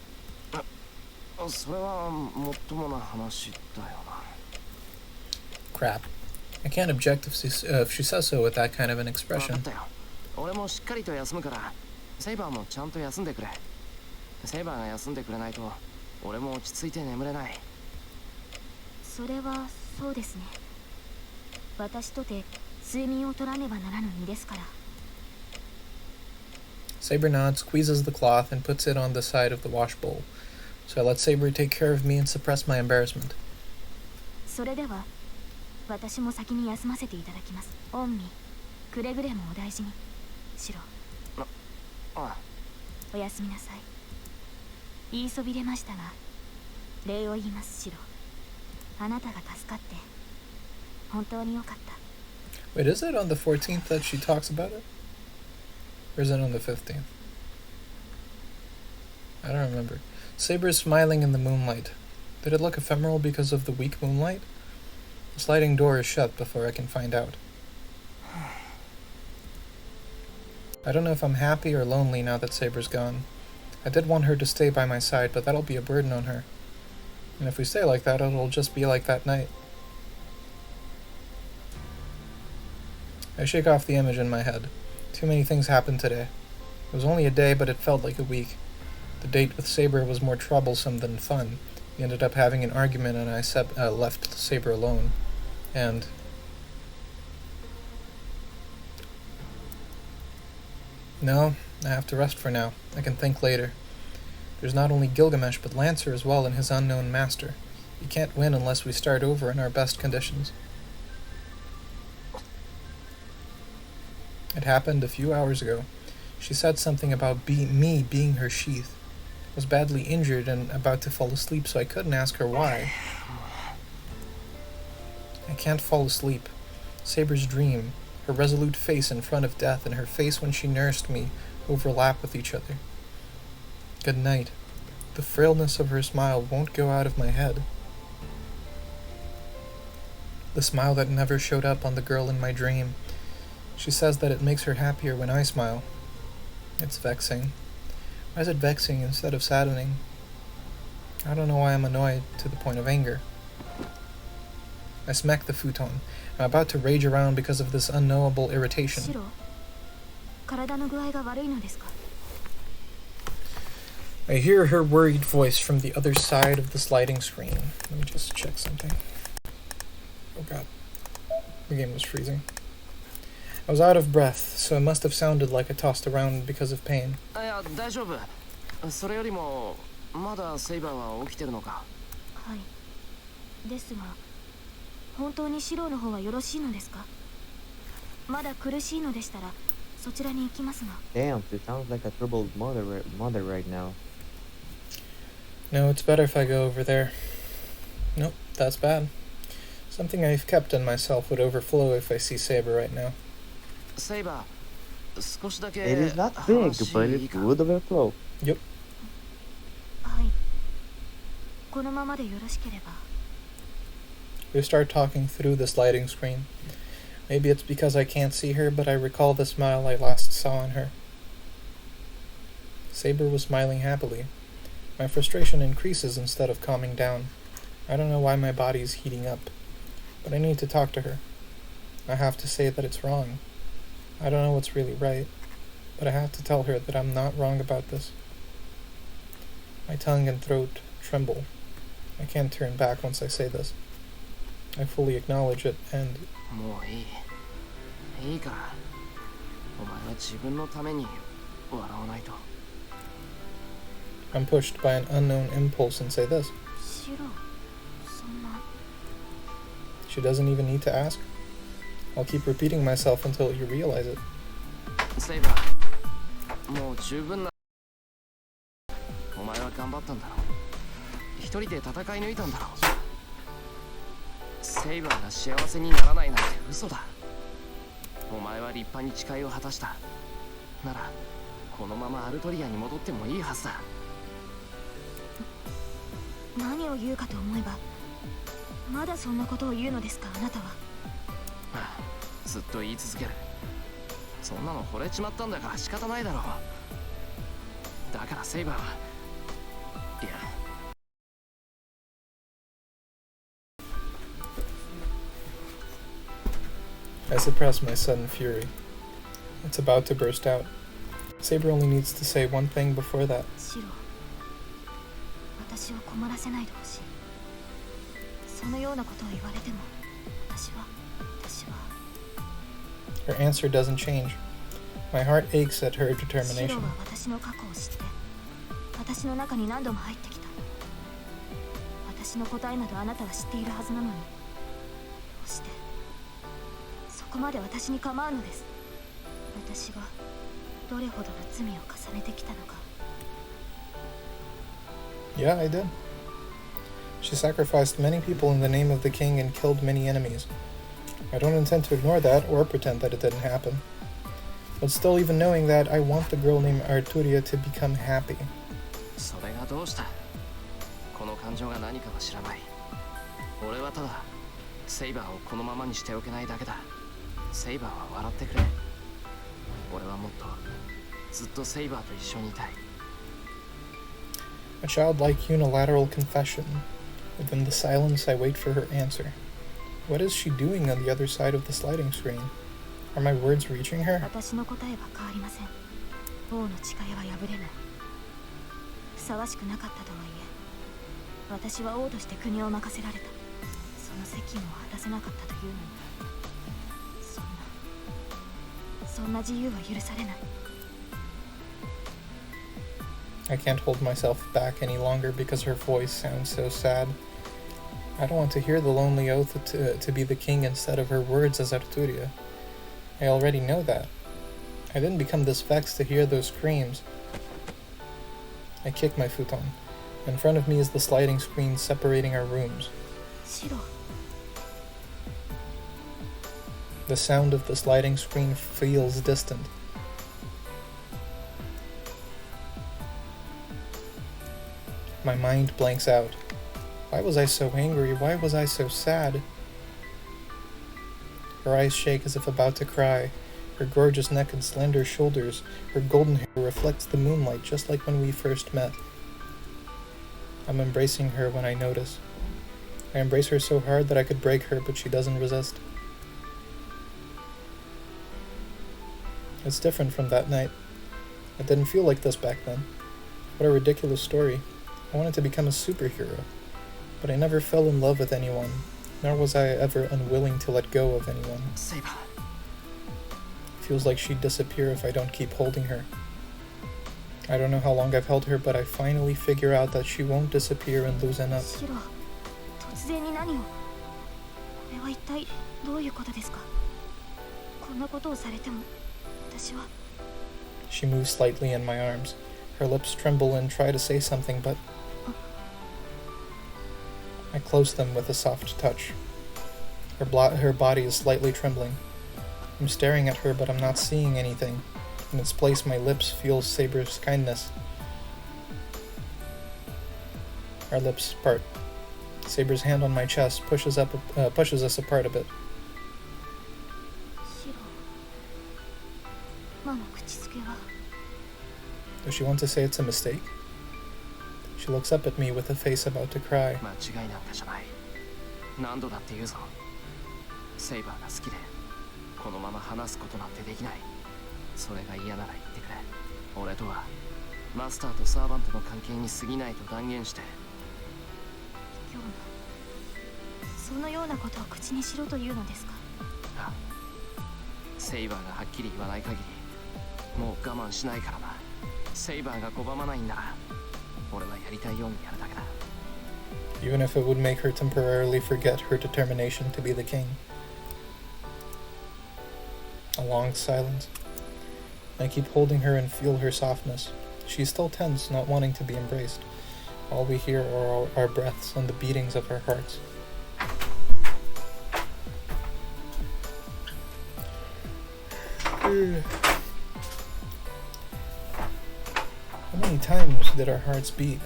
う。それはもっともな話だよな。 Crap. I can't object if she says so with that kind of an 分か expression. ったよ。俺もしっかりと休むから、セイバーもちゃんと休んでくれ。セイバーが休んでくれないと、俺も落ち着いて眠れない。それはそうですね。私とて睡眠を取らねばならぬ身ですから。 Saber nods, squeezes the cloth, and puts it on the side of the wash bowl. So I let Saber take care of me and suppress my embarrassment. それでは私も先に休ませていただきます。オンミ、くれぐれもお大事に。シロ。ああ。おやすみなさい。言いそびれましたが、礼を言いますシロ。あなたが助かって本当に良かった。 Wait, is it on the 14th that she talks about it? Or is it on the 15th? I don't remember. Saber is smiling in the moonlight. Did it look ephemeral because of the weak moonlight? The sliding door is shut before I can find out. I don't know if I'm happy or lonely now that Saber's gone. I did want her to stay by my side, but that'll be a burden on her. And if we stay like that, it'll just be like that night. I shake off the image in my head. Too many things happened today. It was only a day, but it felt like a week. The date with Saber was more troublesome than fun. We ended up having an argument and I left Saber alone. And... no, I have to rest for now. I can think later. There's not only Gilgamesh, but Lancer as well and his unknown master. We can't win unless we start over in our best conditions. It happened a few hours ago. She said something about me being her Sheath. I was badly injured and about to fall asleep, so I couldn't ask her why. I can't fall asleep. Saber's dream, her resolute face in front of death and her face when she nursed me overlap with each other. Good night. The frailness of her smile won't go out of my head. The smile that never showed up on the girl in my dream. She says that it makes her happier when I smile. It's vexing. Why is it vexing instead of saddening? I don't know why I'm annoyed to the point of anger. I smack the futon. I'm about to rage around because of this unknowable irritation. I hear her worried voice from the other side of the sliding screen. Let me just check something. Oh god. The game was freezing. I was out of breath, so it must have sounded like I tossed around because of pain. 大丈夫。それよりもまだセイバーは起きてるのか。はい。ですが、本当にシローの方はよろしいのですか？まだ苦しいのでしたら、そちらに行きますが。Damn, she sounds like a troubled mother right now. No, it's better if I go over there. Nope, that's bad. Something I've kept in myself would overflow if I see Saber right now. Saber, 少しだけ It is not big, but it would overflow. Yep. はい。このままでよろしければ。We start talking through the sliding screen. Maybe it's because I can't see her, but I recall the smile I last saw on her. Saber was smiling happily. My frustration increases instead of calming down. I don't know why my body is heating up, but I need to talk to her. I have to say that it's wrong. I don't know what's really right, but I have to tell her that I'm not wrong about this. My tongue and throat tremble. I can't turn back once I say this. I fully acknowledge it and... もういい。いいから。お前は自分のために笑わないと。I'm pushed by an unknown impulse and say this. シロー、そんな。She doesn't even need to ask. I'll keep repeating myself until you realize it. Saber, もう十分な。お前は頑張ったんだろう。一人で戦い抜いたんだろう。セイバーが幸せにならないなんて嘘だ。お前は立派に誓いを果たした。なら、このままアルトリアに戻ってもいいはずだ。何を言うかと思えば、まだそんなことを言うのですか、あなたは。ああ、ずっと言い続ける。そんなの惚れちまったんだから仕方ないだろう。だからセイバーは、いや。I suppress my sudden fury. It's about to burst out. Saber only needs to say one thing before that. シロー、私を困らせないでほしい。そのようなことを言われても、私は。Her answer doesn't change. My heart aches at her シロ determination. ーは私の過去を知って、私の中に何度も入ってきた。私の答えなどあなたは知っているはずなのに、どうしてそこまで私に構うのです。私がどれほどの罪を重ねてきたのか。Yeah, I did. She sacrificed many people in the name of the king and killed many enemies. I don't intend to ignore that or pretend that it didn't happen. But still, even knowing that, I want the girl named Arturia to become happy. それがどうした？この感情が何かは知らない。俺はただセイバーをこのままにしておけないだけだ。セイバーは笑ってくれ。俺はもっとずっとセイバーと一緒にいたい。A childlike unilateral confession. Within the silence, I wait for her answer. What is she doing on the other side of the sliding screen? Are my words reaching her? 私の答えは変わりません。王の誓いは破れない。ふさわしくなかったとはいえ、私は王として国を任せられた。その責務を果たせなかったというのに、そんな自由は許されない。I can't hold myself back any longer because her voice sounds so sad. I don't want to hear the lonely oath to be the king instead of her words as Arturia. I already know that. I didn't become this vexed to hear those screams. I kick my futon. In front of me is the sliding screen separating our rooms. 白。 The sound of the sliding screen feels distant. My mind blanks out. Why was I so angry? Why was I so sad? Her eyes shake as if about to cry. Her gorgeous neck and slender shoulders, her golden hair reflects the moonlight just like when we first met. I'm embracing her when I notice. I embrace her so hard that I could break her, but she doesn't resist. It's different from that night. It didn't feel like this back then. What a ridiculous story. I wanted to become a superhero, but I never fell in love with anyone, nor was I ever unwilling to let go of anyone. Saber. Feels like she'd disappear if I don't keep holding her. I don't know how long I've held her, but I finally figure out that she won't disappear and loosen up. 白、突然に何を。これは一体どういうことですか。こんなことをされても、私は。She moves slightly in my arms. Her lips tremble and try to say something, but I close them with a soft touch. Her body is slightly trembling. I'm staring at her, but I'm not seeing anything. In its place, my lips feel Saber's kindness. Our lips part. Saber's hand on my chest pushes us apart a bit. 白。今の口づけは。 Does she want to say it's a mistake? She looks up at me with a face about to cry. 間違いなんかじゃない。何度だって言うぞ。セイバーが好きで、このまま話すことなんてできない。それが嫌なら言ってくれ。俺とはマスターとサーバントの関係に過ぎないと断言して。今日のそのようなことを口にしろというのですか。あ、セイバーがはっきり言わない限り、もう我慢しないからな。セイバーが拒まないんなら、俺はやりたいようにやるだけだ。Even if it would make her temporarily forget her determination to be the king. A long silence. I keep holding her and feel her softness. She's still tense, not wanting to be embraced. All we hear are our breaths and the beatings of our hearts. How many times did our hearts beat?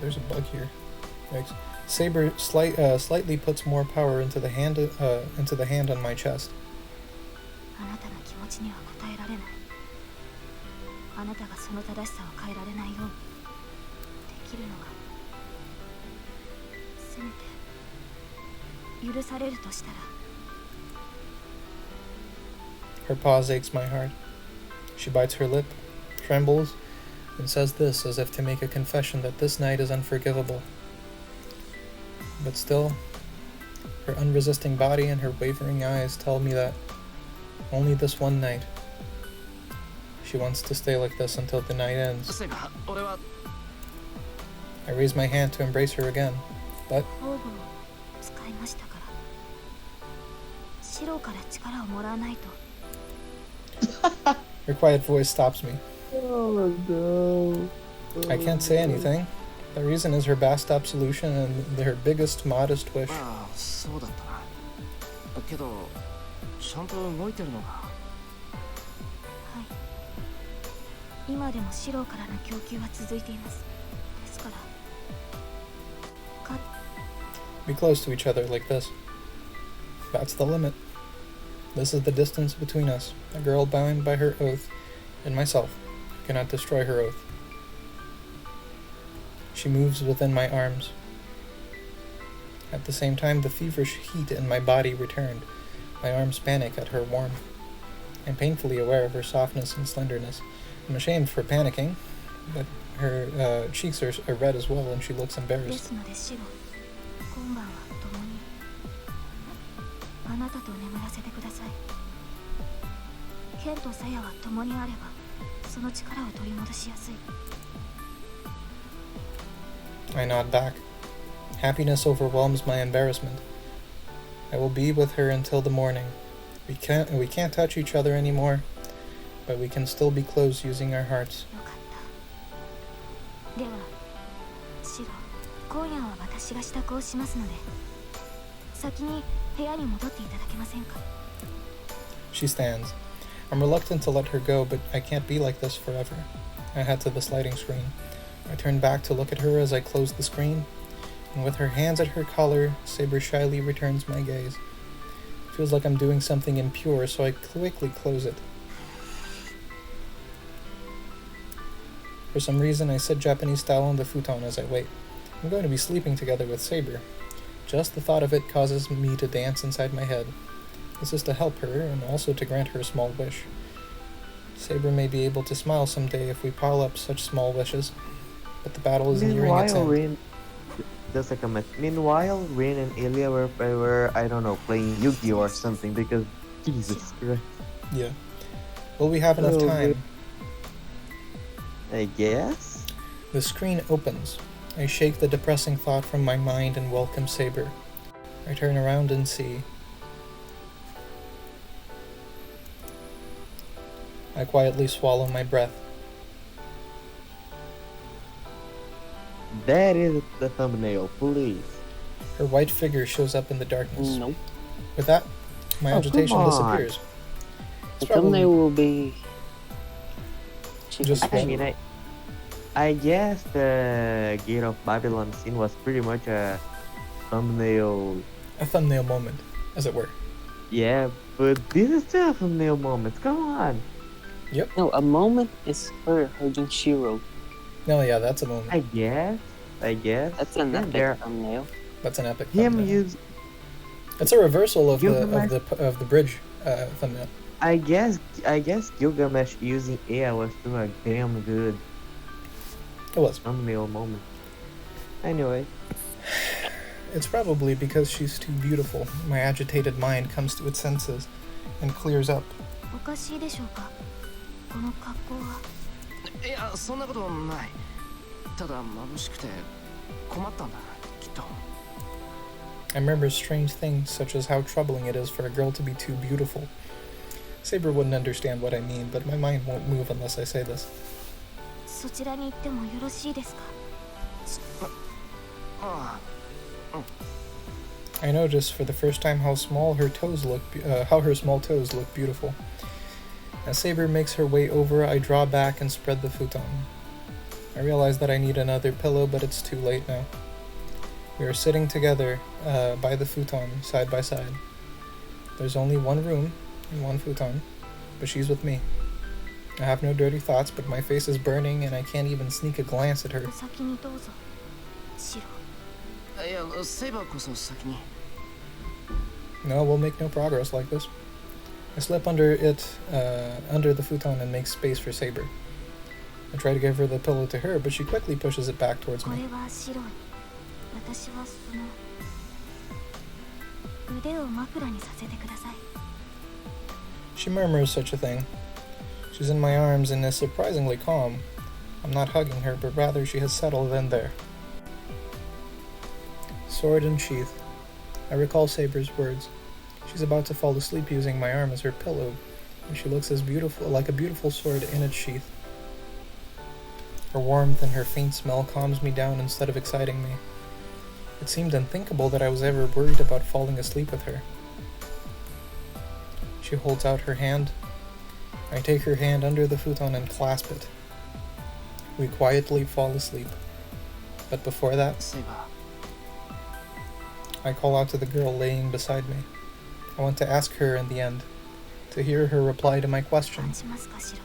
There's a bug here. Yikes. Saber slightly puts more power into the hand on my chest. あなたの気持ちには応えられない。あなたがその正しさを変えられないようにできるのは、せめて許されるとしたら。 Her pause aches my heart. She bites her lip, trembles, and says this as if to make a confession that this night is unforgivable. But still, her unresisting body and her wavering eyes tell me that only this one night. She wants to stay like this until the night ends. セイバー、俺は。I raise my hand to embrace her again, but 方々を使いましたから。白から力をもらわないと。 her quiet voice stops me. Oh no. I can't say anything. The reason is her vast absolution and her biggest modest wish. ああ、そうだったな。けど、ちゃんと動いてるのが。はい。今でも白からの供給は続いています。ですから。 Be close to each other like this. That's the limit. This is the distance between us. A girl bound by her oath, and myself, cannot destroy her oath. She moves within my arms. At the same time, the feverish heat in my body returned. My arms panic at her warmth. I'm painfully aware of her softness and slenderness. I'm ashamed for panicking, but her cheeks are red as well, and she looks で embarrassed. すのでシロ、今晩は共にあなたと眠らせてください。ケンとサヤは共にあればその力を取り戻しやすい。 I nod back. Happiness overwhelms my embarrassment. I will be with her until the morning. We can't touch each other anymore, but we can still be close using our hearts. よかった。ではシロ、今夜は私が支度をしますので先に部屋に戻っていただけませんか。 She stands. I'm reluctant to let her go, but I can't be like this forever. I head to the sliding screen. I turn back to look at her as I close the screen, and with her hands at her collar, Saber shyly returns my gaze. It feels like I'm doing something impure, so I quickly close it. For some reason, I sit Japanese style on the futon as I wait. I'm going to be sleeping together with Saber. Just the thought of it causes me to dance inside my head. This is to help her, and also to grant her a small wish. Saber may be able to smile someday if we pile up such small wishes, but the battle is nearing its end. Rin, just a comment. Meanwhile, Rin and Ilya were I don't know, playing Yu-Gi-Oh or something because Jesus Christ. Yeah. Will we have enough Oh, time? I guess. The screen opens. I shake the depressing thought from my mind and welcome Saber. I turn around and see. I quietly swallow my breath. That is the thumbnail, please. Her white figure shows up in the darkness. Nope. With that, my Oh, agitation come on. disappears. The It's probably thumbnail will be. Just I mean, I guess the Gate of Babylon scene was pretty much a thumbnail. a thumbnail moment, as it were. Yeah, but this is still a thumbnail moment. Come on. No, a moment is her hugging Shiro. No, yeah, that's a moment. I guess. That's an Yeah, epic there- thumbnail. That's an epic Him thumbnail. use. It's a reversal of Gilgamesh- the bridge thumbnail. I guess Gilgamesh using AI was still a damn good It was. thumbnail moment. Anyway, It's probably because she's too beautiful. My agitated mind comes to its senses and clears up. おかしいでしょうか。この格好は。いやそんなことない。ただ眩しくて困ったんだきっと。 I remember strange things such as how troubling it is for a girl to be too beautiful. Saber wouldn't understand what I mean, but my mind won't move unless I say this. そちらに行ってもよろしいですか。あ I noticed for the first time how small her toes look, how her small toes look beautiful. As Saber makes her way over, I draw back and spread the futon. I realize that I need another pillow, but it's too late now. We are sitting together by the futon, side by side. There's only one room and one futon, but she's with me. I have no dirty thoughts, but my face is burning and I can't even sneak a glance at her. お先にどうぞ。シロ。いやセイバーこそ先に。 No, we'll make no progress like this. I slip under it, under the futon and make space for Saber. I try to give her the pillow to her, but she quickly pushes it back towards こ me. れはシロに。私はその腕を枕にさせてください。 She murmurs such a thing. She's in my arms and is surprisingly calm. I'm not hugging her, but rather she has settled in there. Sword and sheath. I recall Saber's words. She's about to fall asleep using my arm as her pillow, and she looks as beautiful, like a beautiful sword in its sheath. Her warmth and her faint smell calms me down instead of exciting me. It seemed unthinkable that I was ever worried about falling asleep with her. She holds out her hand. I take her hand under the futon and clasp it. We quietly fall asleep. But before that, セイバ I call out to the girl laying beside me. I want to ask her in the end, to hear her reply to my 感 question. じますかシロ。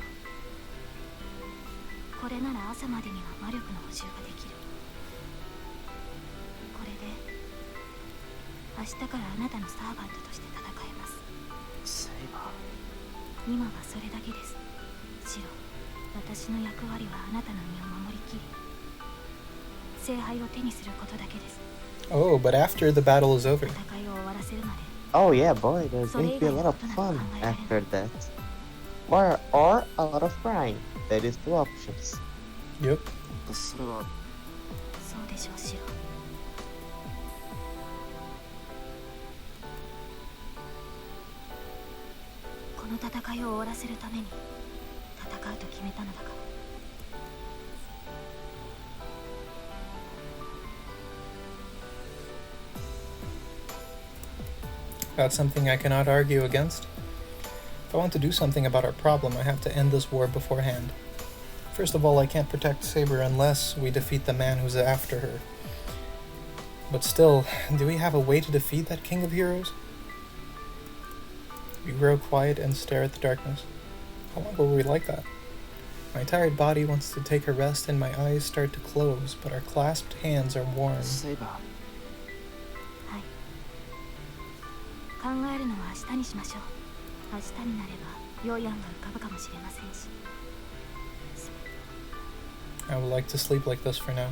これなら朝までには魔力の補充ができる。これで明日からあなたのサーバントとして戦えます。今はそれだけです。シロ、私の役割はあなたの身を守りきり、聖杯を手にすることだけです。 Oh, but after the battle is over. 戦いを終わらせるまで。 Oh yeah, boy, there's going to be a lot of fun after that. Or a lot of crying. That is two options. Yep. それはそうでしょう、シロ。この戦いを終わらせるために戦うと決めたのだから。 That's something I cannot argue against. If I want to do something about our problem, I have to end this war beforehand. First of all, I can't protect Saber unless we defeat the man who's after her. But still, do we have a way to defeat that King of Heroes? We grow quiet and stare at the darkness. How long will we like that? My tired body wants to take a rest and my eyes start to close, but our clasped hands are warm. Saber. 考えるのは明日にしましょう。明日になれば良い案が浮かぶかもしれませんし。 I would like to sleep like this for now.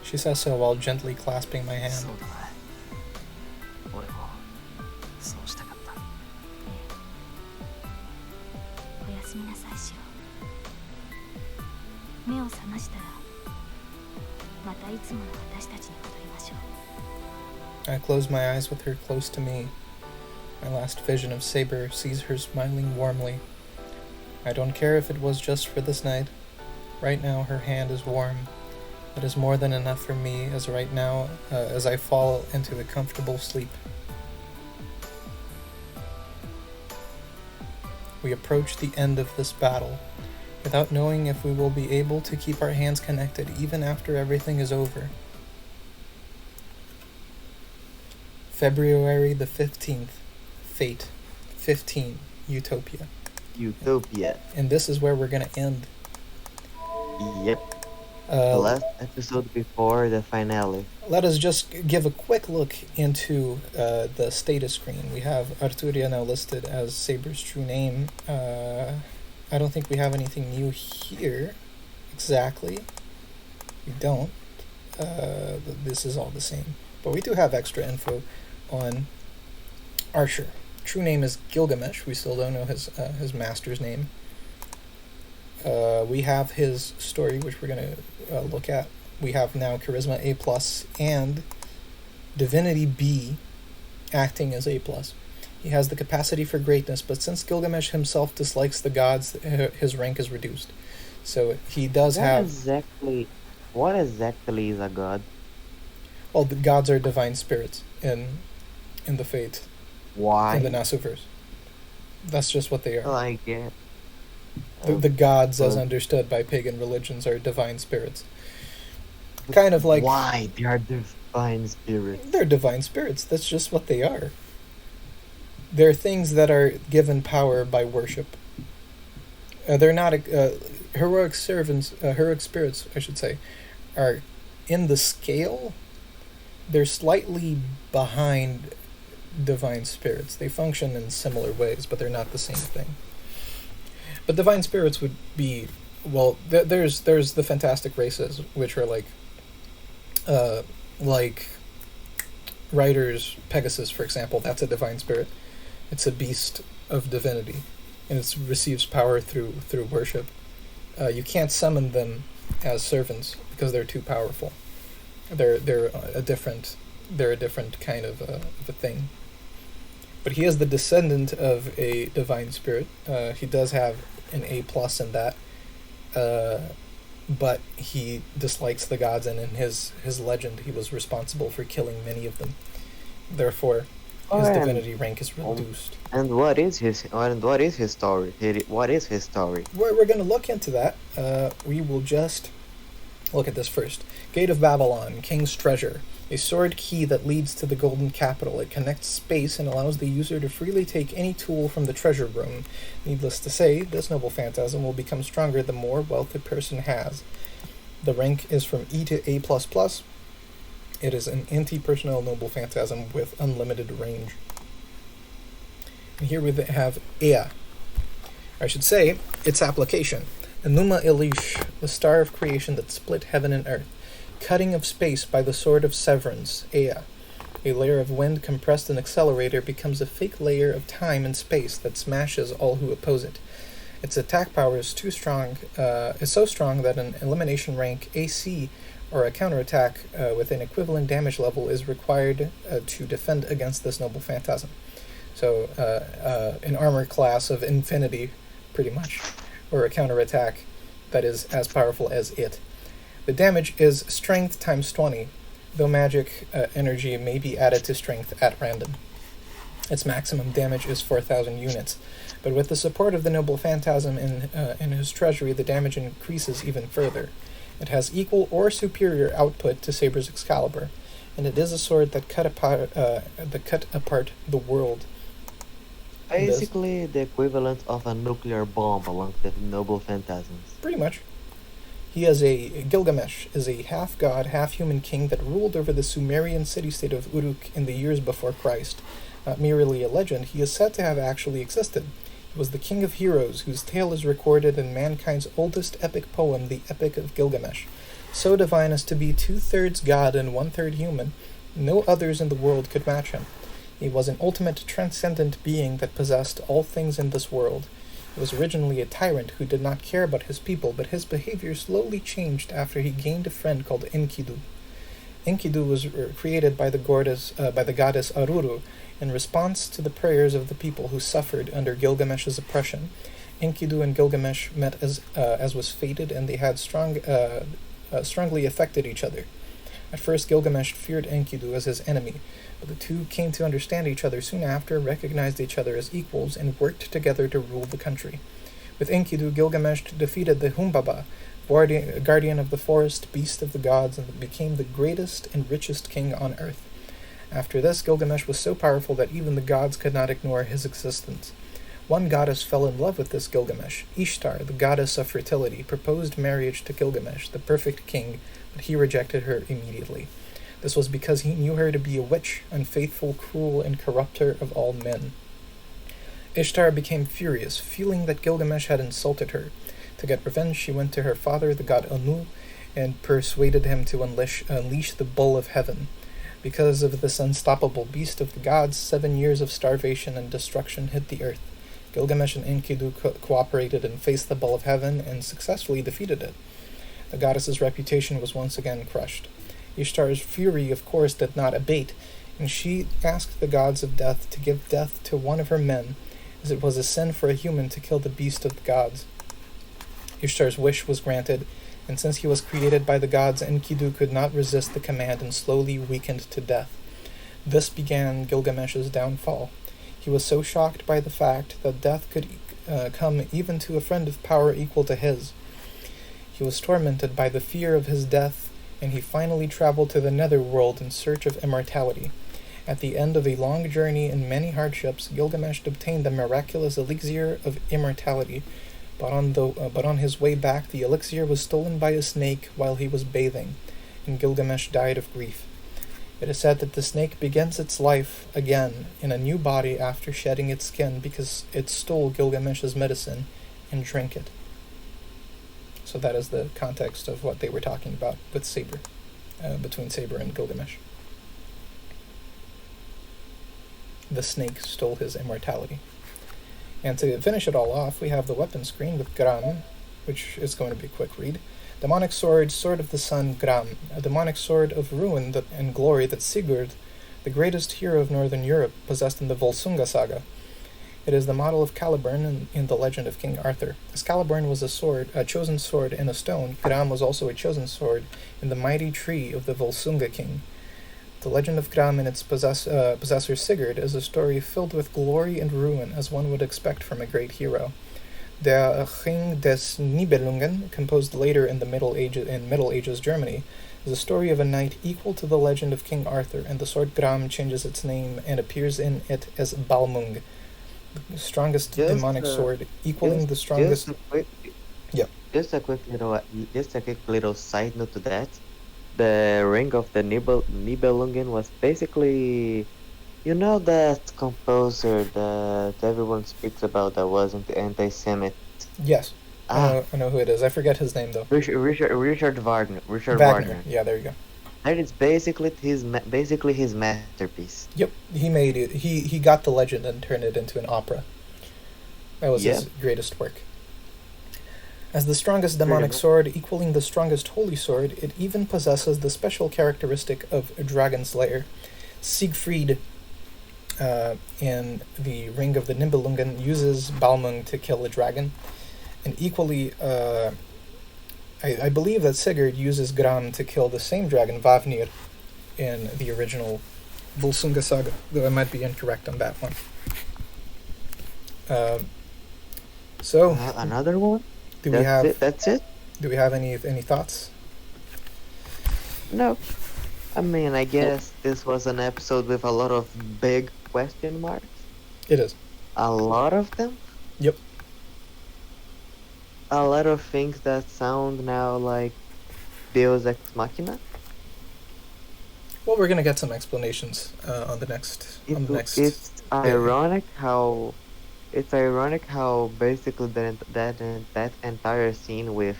She says so while gently clasping my hand. そうだね。俺もそうしたかった。おやすみなさい、シロ。目を覚ましたらまたいつもの私たちに戻りましょう。 I close my eyes with her close to me. My last vision of Saber sees her smiling warmly. I don't care if it was just for this night. Right now her hand is warm. It is more than enough for me as right now as I fall into a comfortable sleep. We approach the end of this battle, without knowing if we will be able to keep our hands connected even after everything is over. February the 15th, Fate, 15, Utopia. Utopia. And this is where we're gonna end. Yep. The last episode before the finale. Let us just give a quick look into the status screen. We have Arturia now listed as Saber's true name. I don't think we have anything new here. Exactly. We don't. This is all the same. But we do have extra info on Archer. True name is Gilgamesh. We still don't know his master's name. We have his story, which we're going to look at. We have now Charisma A+, and Divinity B, acting as A+. He has the capacity for greatness, but since Gilgamesh himself dislikes the gods, his rank is reduced. So he does have... What exactly is a god? Well, the gods are divine spirits in the Fate. Why? In the Nasuverse. That's just what they are. I get. The gods, as understood by pagan religions, are divine spirits. Kind of like... Why? They are divine spirits. They're divine spirits. That's just what they are. They're things that are given power by worship. They're not... heroic spirits, I should say, are in the scale. They're slightly behind divine spirits. They function in similar ways, but they're not the same thing. But divine spirits would be, well, there's the fantastic races, which are like Rider's Pegasus, for example. That's a divine spirit. It's a beast of divinity, and it receives power through worship. You can't summon them as servants because they're too powerful. They're a different kind of a thing. But he is the descendant of a divine spirit. He does have an A+ in that, but he dislikes the gods, and in his legend, he was responsible for killing many of them. Therefore, his divinity rank is reduced. And what is his story? What is his story? We're going to look into that. We will just look at this first. Gate of Babylon, King's Treasure. A sword key that leads to the Golden Capital. It connects space and allows the user to freely take any tool from the treasure room. Needless to say, this noble phantasm will become stronger the more wealth a person has. The rank is from E to A++. It is an anti-personnel noble phantasm with unlimited range. And here we have Ea. I should say, its application. Enuma Elish, the star of creation that split heaven and earth. Cutting of space by the sword of severance, Ea. A layer of wind compressed in accelerator becomes a fake layer of time and space that smashes all who oppose it. Its attack power is so strong that an elimination rank AC or a counterattack with an equivalent damage level is required to defend against this noble phantasm. So an armor class of infinity, pretty much, or a counterattack that is as powerful as it. The damage is strength times 20, though magic energy may be added to strength at random. Its maximum damage is 4,000 units, but with the support of the noble phantasm in his treasury, the damage increases even further. It has equal or superior output to Saber's Excalibur, and it is a sword that cut apart the world. Basically, the equivalent of a nuclear bomb along the noble phantasms. Pretty much. Gilgamesh is a half-god, half-human king that ruled over the Sumerian city-state of Uruk in the years before Christ. Not merely a legend, he is said to have actually existed. He was the king of heroes, whose tale is recorded in mankind's oldest epic poem, the Epic of Gilgamesh. So divine as to be 2/3 god and 1/3 human, no others in the world could match him. He was an ultimate transcendent being that possessed all things in this world. He was originally a tyrant who did not care about his people, but his behavior slowly changed after he gained a friend called Enkidu. Enkidu was created by the goddess Aruru in response to the prayers of the people who suffered under Gilgamesh's oppression. Enkidu and Gilgamesh met as was fated, and they had strongly affected each other. At first, Gilgamesh feared Enkidu as his enemy, but the two came to understand each other soon after, recognized each other as equals, and worked together to rule the country. With Enkidu, Gilgamesh defeated the Humbaba, guardian of the forest, beast of the gods, and became the greatest and richest king on earth. After this, Gilgamesh was so powerful that even the gods could not ignore his existence. One goddess fell in love with this Gilgamesh. Ishtar, the goddess of fertility, proposed marriage to Gilgamesh, the perfect king, but he rejected her immediately. This was because he knew her to be a witch, unfaithful, cruel, and corrupter of all men. Ishtar became furious, feeling that Gilgamesh had insulted her. To get revenge, she went to her father, the god Anu, and persuaded him to unleash the bull of heaven. Because of this unstoppable beast of the gods, 7 years of starvation and destruction hit the earth. Gilgamesh and Enkidu cooperated and faced the bull of heaven and successfully defeated it. The goddess's reputation was once again crushed. Ishtar's fury, of course, did not abate, and she asked the gods of death to give death to one of her men, as it was a sin for a human to kill the beast of the gods. Ishtar's wish was granted, and since he was created by the gods, Enkidu could not resist the command and slowly weakened to death. This began Gilgamesh's downfall. He was so shocked by the fact that death could come even to a friend of power equal to his. He was tormented by the fear of his death, and he finally traveled to the netherworld in search of immortality. At the end of a long journey and many hardships, Gilgamesh obtained the miraculous elixir of immortality, but on his way back the elixir was stolen by a snake while he was bathing, and Gilgamesh died of grief. It is said that the snake begins its life again in a new body after shedding its skin because it stole Gilgamesh's medicine and drank it. So that is the context of what they were talking about with Saber, between Saber and Gilgamesh. The snake stole his immortality. And to finish it all off, we have the weapon screen with Gram, which is going to be a quick read. Demonic sword, sword of the sun, Gram, a demonic sword of ruin and glory that Sigurd, the greatest hero of Northern Europe, possessed in the Volsunga saga. It is the model of Caliburn in the legend of King Arthur. As Caliburn was a chosen sword in a stone, Gram was also a chosen sword in the mighty tree of the Volsunga king. The legend of Gram and its possessor Sigurd is a story filled with glory and ruin, as one would expect from a great hero. Der Ring des Nibelungen, composed later in the Middle Ages Germany, is a story of a knight equal to the legend of King Arthur, and the sword Gram changes its name and appears in it as Balmung, the strongest demonic sword, equaling the strongest. Just a quick little side note to that. The ring of the Nibelungen was basically You know that composer that everyone speaks about that wasn't anti-Semite? Yes. Ah, I know who it is. I forget his name though. Richard Wagner. Richard Wagner. Wagner. Yeah, there you go. That is basically his masterpiece. Yep, he made it. He got the legend and turned it into an opera. That was his greatest work. As the strongest demonic sword, equaling the strongest holy sword, it even possesses the special characteristic of a dragon slayer. Siegfried, in the Ring of the Nibelungen, uses Balmung to kill a dragon. And equally, I believe that Sigurd uses Gram to kill the same dragon, Vavnir, in the original Volsunga Saga, though I might be incorrect on that one. So another one? That's it? Do we have any thoughts? No. I mean, I guess this was an episode with a lot of big question marks. It is. A lot of them? Yep. A lot of things that sound now like Deus Ex Machina. Well, we're gonna get some explanations on the next. It's ironic how basically that entire scene with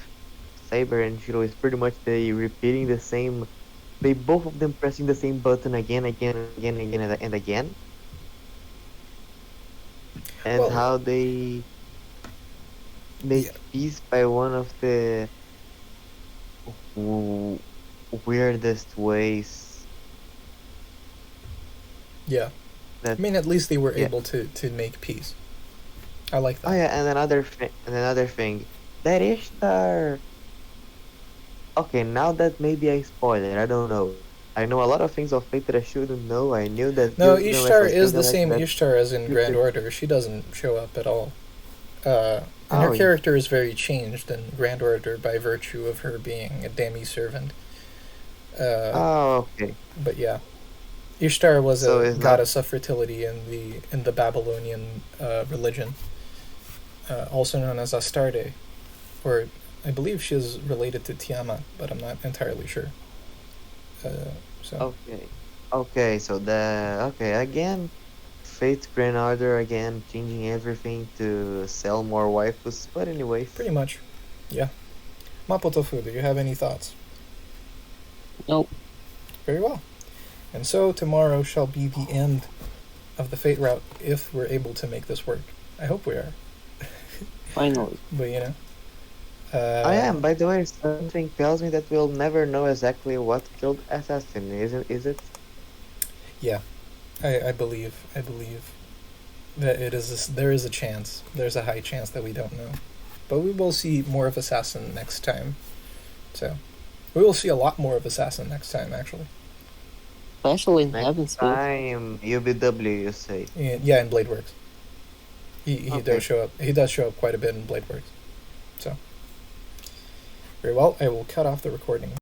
Saber and Shiro is pretty much they repeating the same. They both of them pressing the same button again, and again. And Well, how they make peace by one of the weirdest ways. Yeah. I mean, at least they were able to make peace. I like that. Oh yeah, and another thing, that Ishtar. Okay, now that maybe I spoiled it, I don't know. I know a lot of things of Fate that I shouldn't know. I knew that. No, Ishtar is the same Ishtar as in Grand Order. She doesn't show up at all. And her character is very changed in Grand Order by virtue of her being a demi-servant. Okay. But yeah. Ishtar was a goddess of fertility in the Babylonian religion, also known as Astarte, or I believe she is related to Tiamat, but I'm not entirely sure. Okay. So again, Fate Grand Order again changing everything to sell more waifus. But anyway, pretty much, yeah. Mapo Tofu, do you have any thoughts? Nope. Very well. And so tomorrow shall be the end of the Fate route, if we're able to make this work. I hope we are. Finally. But you know. I am. By the way, something tells me that we'll never know exactly what killed Assassin. Is it? Yeah, I believe that it is. There is a chance. There's a high chance that we don't know, but we will see more of Assassin next time. So, we will see a lot more of Assassin next time, actually. Especially in Heaven's School. Time UBW, you say? Yeah, in Bladeworks. He does show up. He does show up quite a bit in Bladeworks. So, very well. I will cut off the recording.